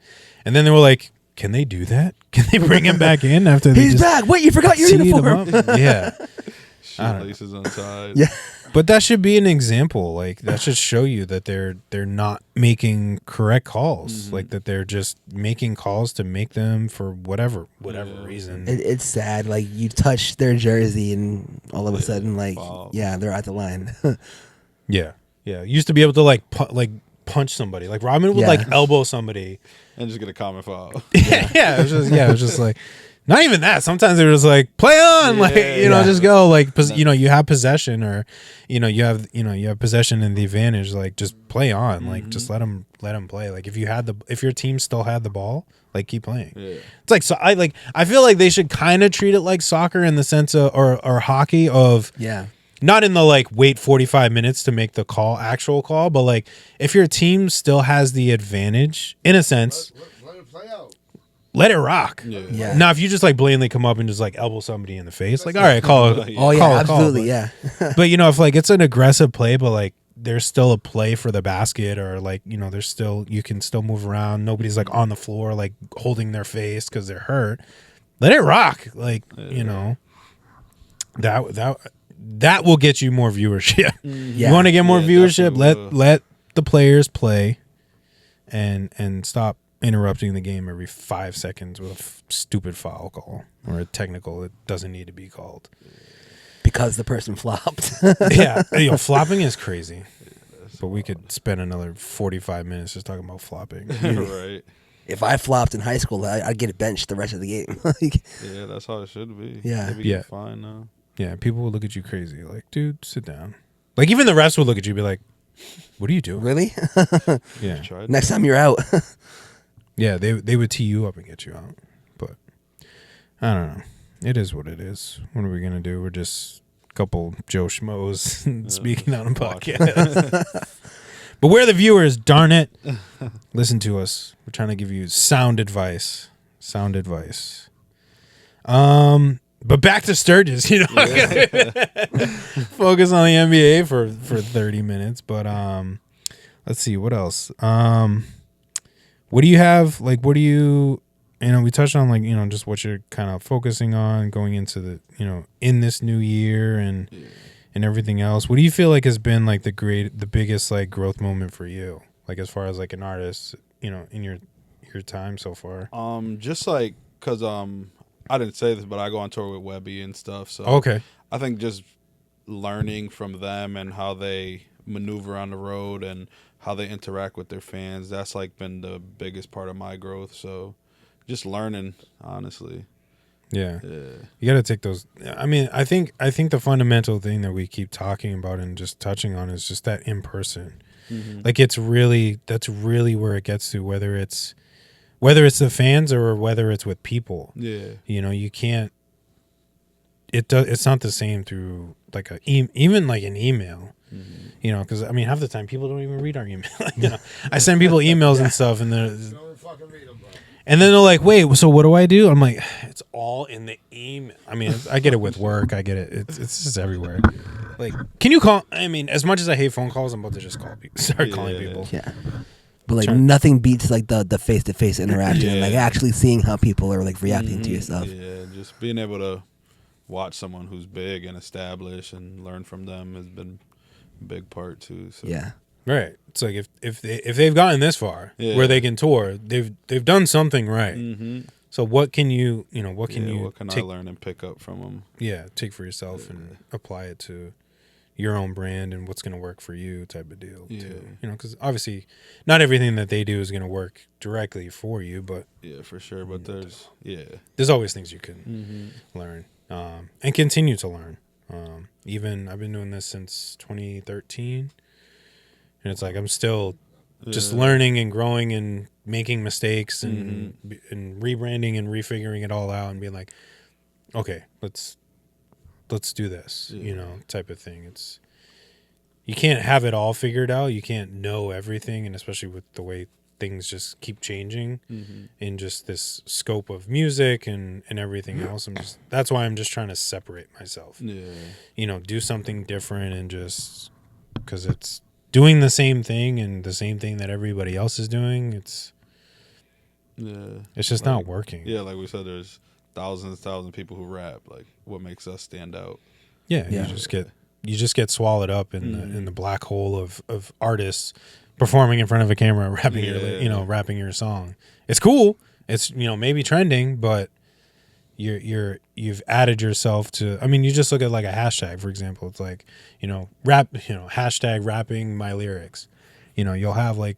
And then they were like, "Can they do that? Can they bring him back in after they He's just back. Wait, you forgot your teed him uniform. up?" Yeah. shoelaces untied. Yeah. But that should be an example. Like that should show you that they're not making correct calls. Like that they're just making calls to make them for whatever reason. It's sad. Like you touch their jersey and all of a sudden, like, Foul. yeah, they're at the line. Yeah. Used to be able to like punch somebody. Like Robin would Yeah. like elbow somebody. And just get a common foul. Yeah. It was just like not even that. Sometimes they were just like play on, like Yeah. just go. Like you have possession, or you have possession and the advantage. Like just play on. Like just let them play. Like if your team still had the ball, like keep playing. Yeah. It's like so. I feel like they should kind of treat it like soccer in the sense of or hockey of Yeah. not in the like wait 45 minutes to make the actual call, but like if your team still has the advantage in a sense, Let it play out. let it rock. Yeah. Now if you just like blatantly come up and just like elbow somebody in the face, like all right, call it. Oh yeah, call it, absolutely. call it. Yeah. But if like it's an aggressive play, but like there's still a play for the basket, or like there's still you can still move around. Nobody's like on the floor like holding their face because they're hurt. Let it rock. Like that will get you more viewership. Yeah. You want to get more Yeah, viewership? definitely Let the players play, and stop interrupting the game every 5 seconds with a stupid foul call or a technical that doesn't need to be called. Because the person flopped. Yeah, flopping is crazy. But we could spend another 45 minutes just talking about flopping. Right. If I flopped in high school, I'd get benched the rest of the game. Like, Yeah, that's how it should be. Yeah. Maybe Yeah. fine now. Yeah, people will look at you crazy. Like, dude, sit down. Like, even the refs will look at you and be like, what are you doing? really? Yeah. Tried Next time you're out. Yeah, they would tee you up and get you out. But I don't know. It is what it is. What are we going to do? We're just a couple Joe Schmoes speaking on a podcast. But we're the viewers, darn it. Listen to us. We're trying to give you sound advice. Sound advice. But back to Sturges, focus on the NBA for 30 minutes. But let's see, what else? What do you have? Like, what do you? We touched on like just what you're kind of focusing on going into the in this new year and everything else. What do you feel like has been like the biggest like growth moment for you? Like as far as like an artist, in your time so far. Just like because I didn't say this, but I go on tour with L.Y.F.E and stuff. So Okay. I think just learning from them and how they maneuver on the road and how they interact with their fans, that's like been the biggest part of my growth. So just learning, honestly. Yeah. Yeah. You got to take those. I mean, I think the fundamental thing that we keep talking about and just touching on is just that in person. Mm-hmm. Like that's really where it gets to, whether it's the fans or whether it's with people. Yeah. You can't. It's not the same through like even like an email. Mm-hmm. Because I mean, half the time people don't even read our email. I send people emails and stuff, and Don't fucking read them, bro. and then they're like, "Wait, so what do I do?" I'm like, "It's all in the email." I mean, I get it with work. I get it. It's just everywhere. Like, can you call? I mean, as much as I hate phone calls, I'm about to just start calling people. Yeah. But like nothing beats like the face-to-face interaction and like Yeah. actually seeing how people are like reacting to your stuff. Yeah, just being able to watch someone who's big and established and learn from them has been a big part too. So Yeah. Right. It's like if they've gotten this far where they can tour, they've done something right. Mm-hmm. So what can you what can I learn and pick up from them? Yeah, take for yourself and apply it to your own brand and what's going to work for you type of deal too. Because obviously not everything that they do is going to work directly for you, but for sure. But there's always things you can learn and continue to learn. Even I've been doing this since 2013, and it's like I'm still just learning and growing and making mistakes and rebranding and refiguring it all out and being like, okay, let's do this, type of thing. It's you can't have it all figured out. You can't know everything, and especially with the way things just keep changing in just this scope of music and everything else. That's why I'm just trying to separate myself. Do something different and just because it's doing the same thing and the same thing that everybody else is doing. It's just not working. Yeah, like we said, there's thousands of people who rap. Like, what makes us stand out? Yeah. You just get swallowed up in the black hole of artists performing in front of a camera, rapping your song. It's cool. It's maybe trending, but you've added yourself to. I mean, you just look at like a hashtag, for example. It's like rap. Hashtag rapping my lyrics. You'll have like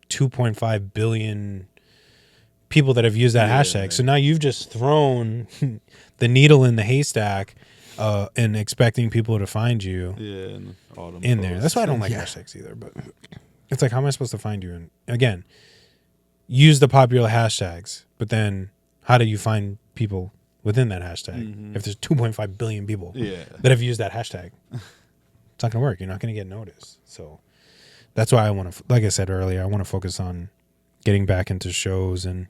2.5 billion people that have used that hashtag. So now you've just thrown the needle in the haystack and expecting people to find you in there. That's why I don't like hashtags either. But it's like, how am I supposed to find you? And again, use the popular hashtags, but then how do you find people within that hashtag? If there's 2.5 billion people that have used that hashtag, it's not going to work. You're not going to get noticed. So that's why I want to, like I said earlier, I want to focus on getting back into shows and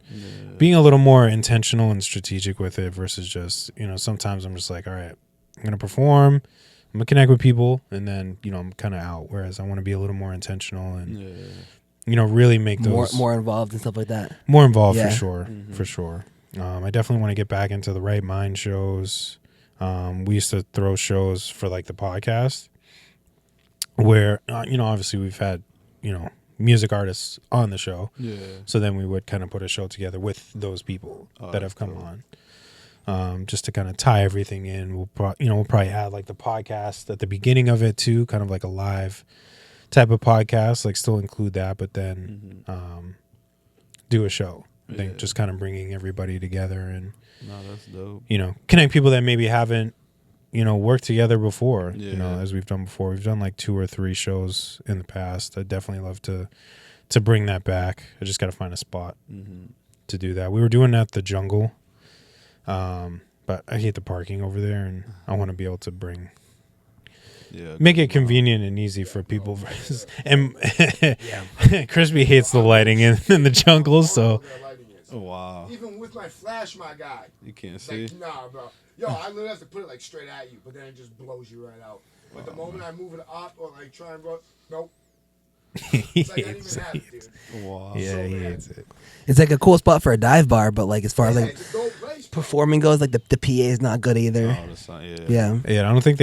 being a little more intentional and strategic with it versus just, sometimes I'm just like, all right, I'm going to perform, I'm going to connect with people, and then, I'm kind of out. Whereas I want to be a little more intentional and, really make those... More involved and stuff like that. More involved, for sure. For sure. I definitely want to get back into the Right Mind shows. We used to throw shows for, like, the podcast where, obviously we've had, music artists on the show. So then we would kind of put a show together with those people that have come on. Just to kind of tie everything in. We'll probably add like the podcast at the beginning of it too, kind of like a live type of podcast, like still include that, but then do a show. I think just kind of bringing everybody together and that's dope. Connect people that maybe haven't worked together before. As we've done before. We've done like 2 or 3 shows in the past. I'd definitely love to bring that back. I just got to find a spot to do that. We were doing that at the Jungle. But I hate the parking over there, and I want to be able to make it convenient and easy for people. And Crispy hates the lighting in the Jungle, so. Oh, wow. Even with my flash, my guy. You can't see? Like, nah, bro. Yo, I literally have to put it like straight at you, but then it just blows you right out. But the moment I move it up or like try and go, nope. It's like I didn't even have it, dude. Wow. Yeah, So he bad. hates it. It's like a cool spot for a dive bar, but like as far as like It's a dope place, bro. performing goes, like the PA is not good either. Oh, that's not, Yeah. Yeah, I don't think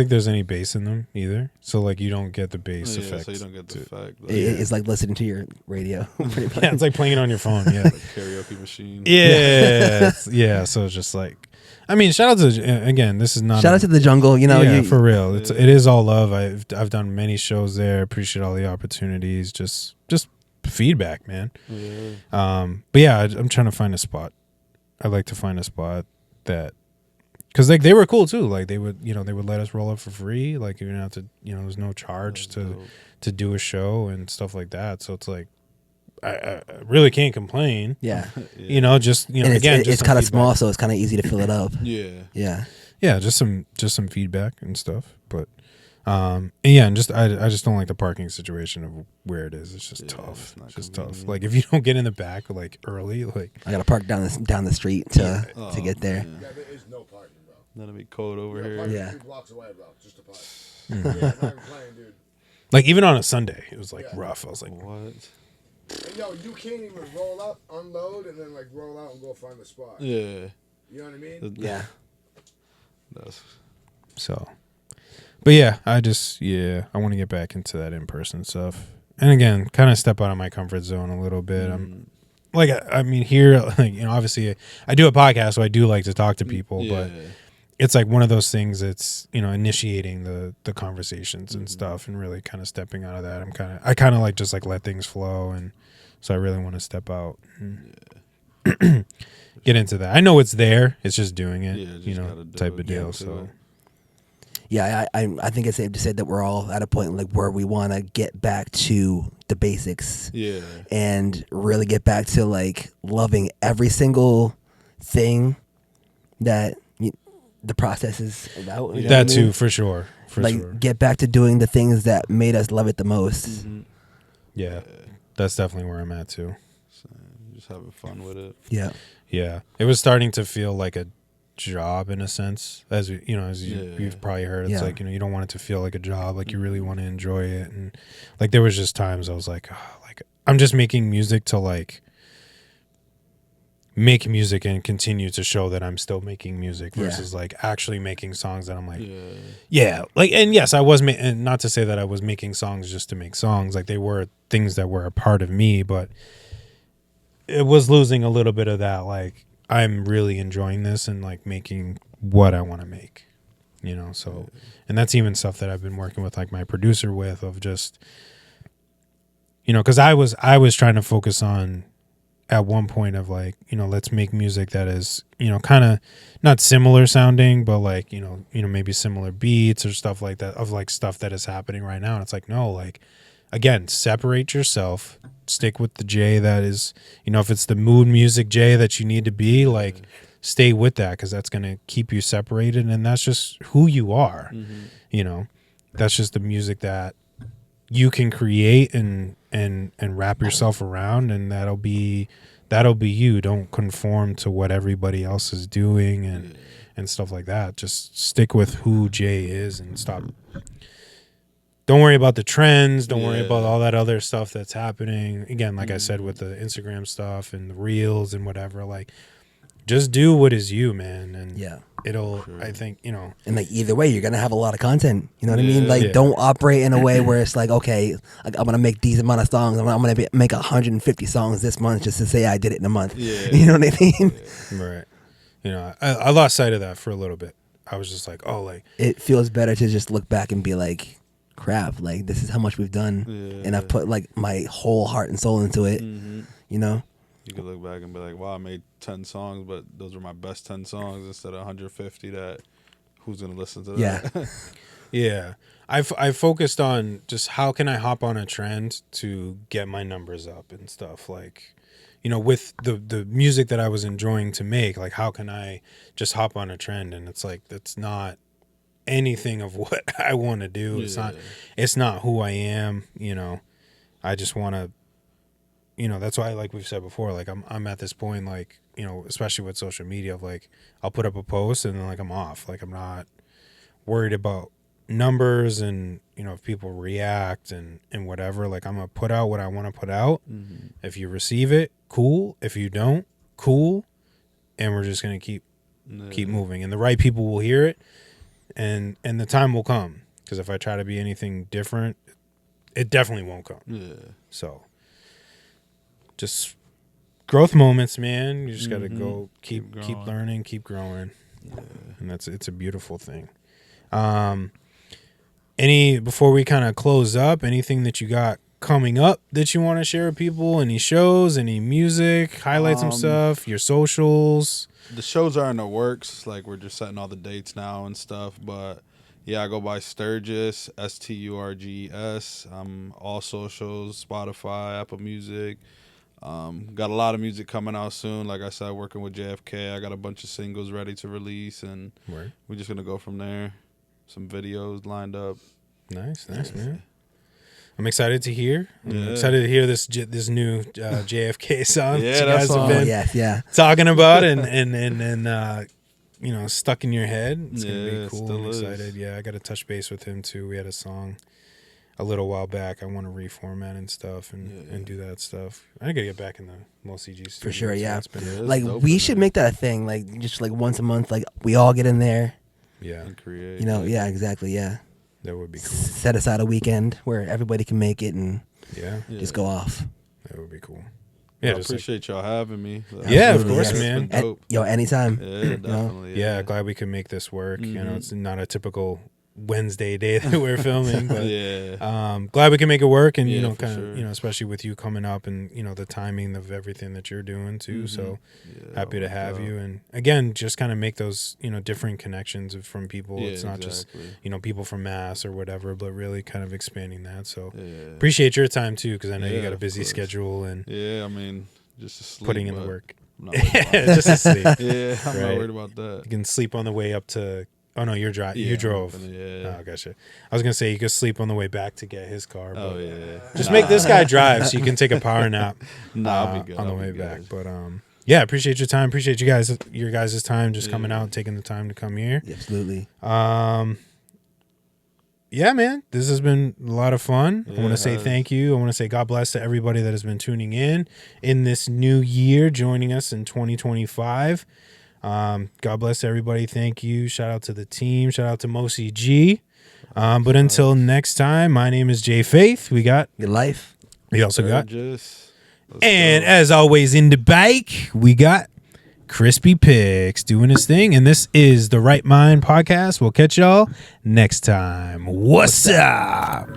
there's any bass in them either. So like you don't get the bass effect. So you don't get the effect. Like, It's like listening to your radio. Pretty much. Yeah, it's like playing it on your phone. Yeah. like karaoke machine. Yeah. Yeah. So it's just like, I mean, shout out to, again, this is not. Shout out to the Jungle. Yeah, for real. It is all love. I've done many shows there. Appreciate all the opportunities. Just feedback, man. But yeah, I'm trying to find a spot. I'd like to find a spot that, because like they were cool too. Like they would let us roll up for free. Like you didn't have to, there's no charge to do a show and stuff like that. So it's like, I really can't complain. Yeah. Just again, it's kind of small, so it's kind of easy to fill it up. Yeah. Yeah, just some feedback and stuff. But and just I just don't like the parking situation of where it is. It's just tough. It's just tough. Like if you don't get in the back like early, like I gotta park down the street to get there. Yeah, there is no parking, bro. That'll be cold over here. Parking Yeah. 3 blocks away, bro. Just to park. Yeah, not even playing, dude. like even on a Sunday, it was like rough. I was like, What? And yo, you can't even roll up, unload, and then like roll out and go find the spot. Yeah. You know what I mean? Yeah. That's so. But yeah, I want to get back into that in-person stuff. And again, kind of step out of my comfort zone a little bit. I'm like, I mean, here, like, you know, obviously I do a podcast, so I do like to talk to people, but it's like one of those things that's, you know, initiating the conversations and stuff and really kind of stepping out of that. I kind of like just like let things flow. And so I really want to step out and get into that. I know it's there. It's just doing it, you know, type of deal. So. Yeah, I think it's safe to say that we're all at a point like where we want to get back to the basics, and really get back to like loving every single thing that the process is about. You know that what I mean? too, for sure. Get back to doing the things that made us love it the most. Mm-hmm. Yeah, that's definitely where I'm at too. So just having fun with it. Yeah. It was starting to feel like a job in a sense, as you've probably heard. It's like, you know, you don't want it to feel like a job, like you really want to enjoy it. And like there was just times I was like, oh, like I'm just making music to like make music and continue to show that I'm still making music versus like actually making songs that I'm like like, and yes, I was and not to say that I was making songs just to make songs, like they were things that were a part of me, but it was losing a little bit of that like I'm really enjoying this and like making what I want to make, you know. So, and that's even stuff that I've been working with like my producer with, of just, you know, because I was trying to focus on at one point of like, you know, let's make music that is, you know, kind of not similar sounding, but like, you know, maybe similar beats or stuff like that, of like stuff that is happening right now. And it's like, no, like, again, separate yourself, stick with the J that is, you know, if it's the mood music J that you need to be, like, stay with that, because that's going to keep you separated, and that's just who you are. You know, that's just the music that you can create and wrap yourself around, and that'll be you. Don't conform to what everybody else is doing and stuff like that. Just stick with who Jay is and stop. Don't worry about the trends. Don't worry about all that other stuff that's happening. Again, like I said, with the Instagram stuff and the reels and whatever, like, just do what is you, man. And it'll, I think, you know. And like either way, you're going to have a lot of content. You know what I mean? Like, don't operate in a way where it's like, okay, like, I'm going to make these amount of songs. I'm going to make 150 songs this month just to say I did it in a month. You know what I mean? Right. You know, I lost sight of that for a little bit. I was just like, oh, like. It feels better to just look back and be like, crap, like this is how much we've done, and I've put like my whole heart and soul into it. You know, you could look back and be like, wow, I made 10 songs, but those were my best 10 songs instead of 150 that who's gonna listen to that. I focused on just how can I hop on a trend to get my numbers up and stuff, like, you know, with the music that I was enjoying to make, like how can I just hop on a trend? And it's like, that's not anything of what I want to do. It's not who I am, you know. I just want to, you know, that's why, like we've said before, like I'm at this point, like, you know, especially with social media, of like I'll put up a post and then like I'm off, like I'm not worried about numbers and, you know, if people react and whatever. Like I'm gonna put out what I want to put out. If you receive it, cool. If you don't, cool. And we're just gonna keep moving, and the right people will hear it. And the time will come, because if I try to be anything different, it definitely won't come. So just growth moments, man. You just got to go keep learning, keep growing. And it's a beautiful thing. Before we kind of close up, anything that you got coming up that you want to share with people? Any shows, any music, highlight some stuff, your socials? The shows are in the works. Like, we're just setting all the dates now and stuff. But yeah, I go by Sturges, Sturges. All socials, Spotify, Apple Music. Got a lot of music coming out soon. Like I said, working with JFK. I got a bunch of singles ready to release, and we're just gonna go from there. Some videos lined up. Nice, man. I'm excited to hear. I'm excited to hear this new JFK song that you guys have been talking about and you know, stuck in your head. It's gonna be cool. I'm excited. Yeah, I got to touch base with him too. We had a song a little while back. I want to reformat and stuff and do that stuff. I gotta get back in the MOCG studio. For sure, yeah. Like we should make that a thing. Like just like once a month, like we all get in there. Yeah, and create. You know, yeah, exactly, yeah. That would be cool. Set aside a weekend where everybody can make it and just go off. That would be cool. Yeah, I appreciate y'all having me. Yeah, of course, man. Anytime. Yeah, definitely. Yeah, glad we could make this work. You know, it's not a typical Wednesday day that we're filming, but glad we can make it work. And you know, kind of, you know, especially with you coming up and you know the timing of everything that you're doing too. So happy to have you. And again, just kind of make those different connections from people. It's not just people from Mass or whatever, but really kind of expanding that. So appreciate your time too, because I know you got a busy schedule and I mean, just to sleep, putting in the work. Just to sleep. I'm not worried about that. You can sleep on the way up to. Oh no, you're driving. You drove. Oh, gotcha. I was gonna say you could sleep on the way back to get his car. But just make this guy drive so you can take a power nap. I'll be good. On the way back. But yeah, appreciate your time. Appreciate your guys' time just coming out, taking the time to come here. Absolutely. Yeah, man, this has been a lot of fun. I want to say thank you. I want to say God bless to everybody that has been tuning in this new year, joining us in 2025. God bless everybody. Thank you. Shout out to the team. Shout out to MOCG. But until next time, my name is Jay Faith. We got L.Y.F E. We also got. And as always in the bike, we got Krispy Pic doing his thing. And this is the Right Mind Podcast. We'll catch y'all next time. What's up?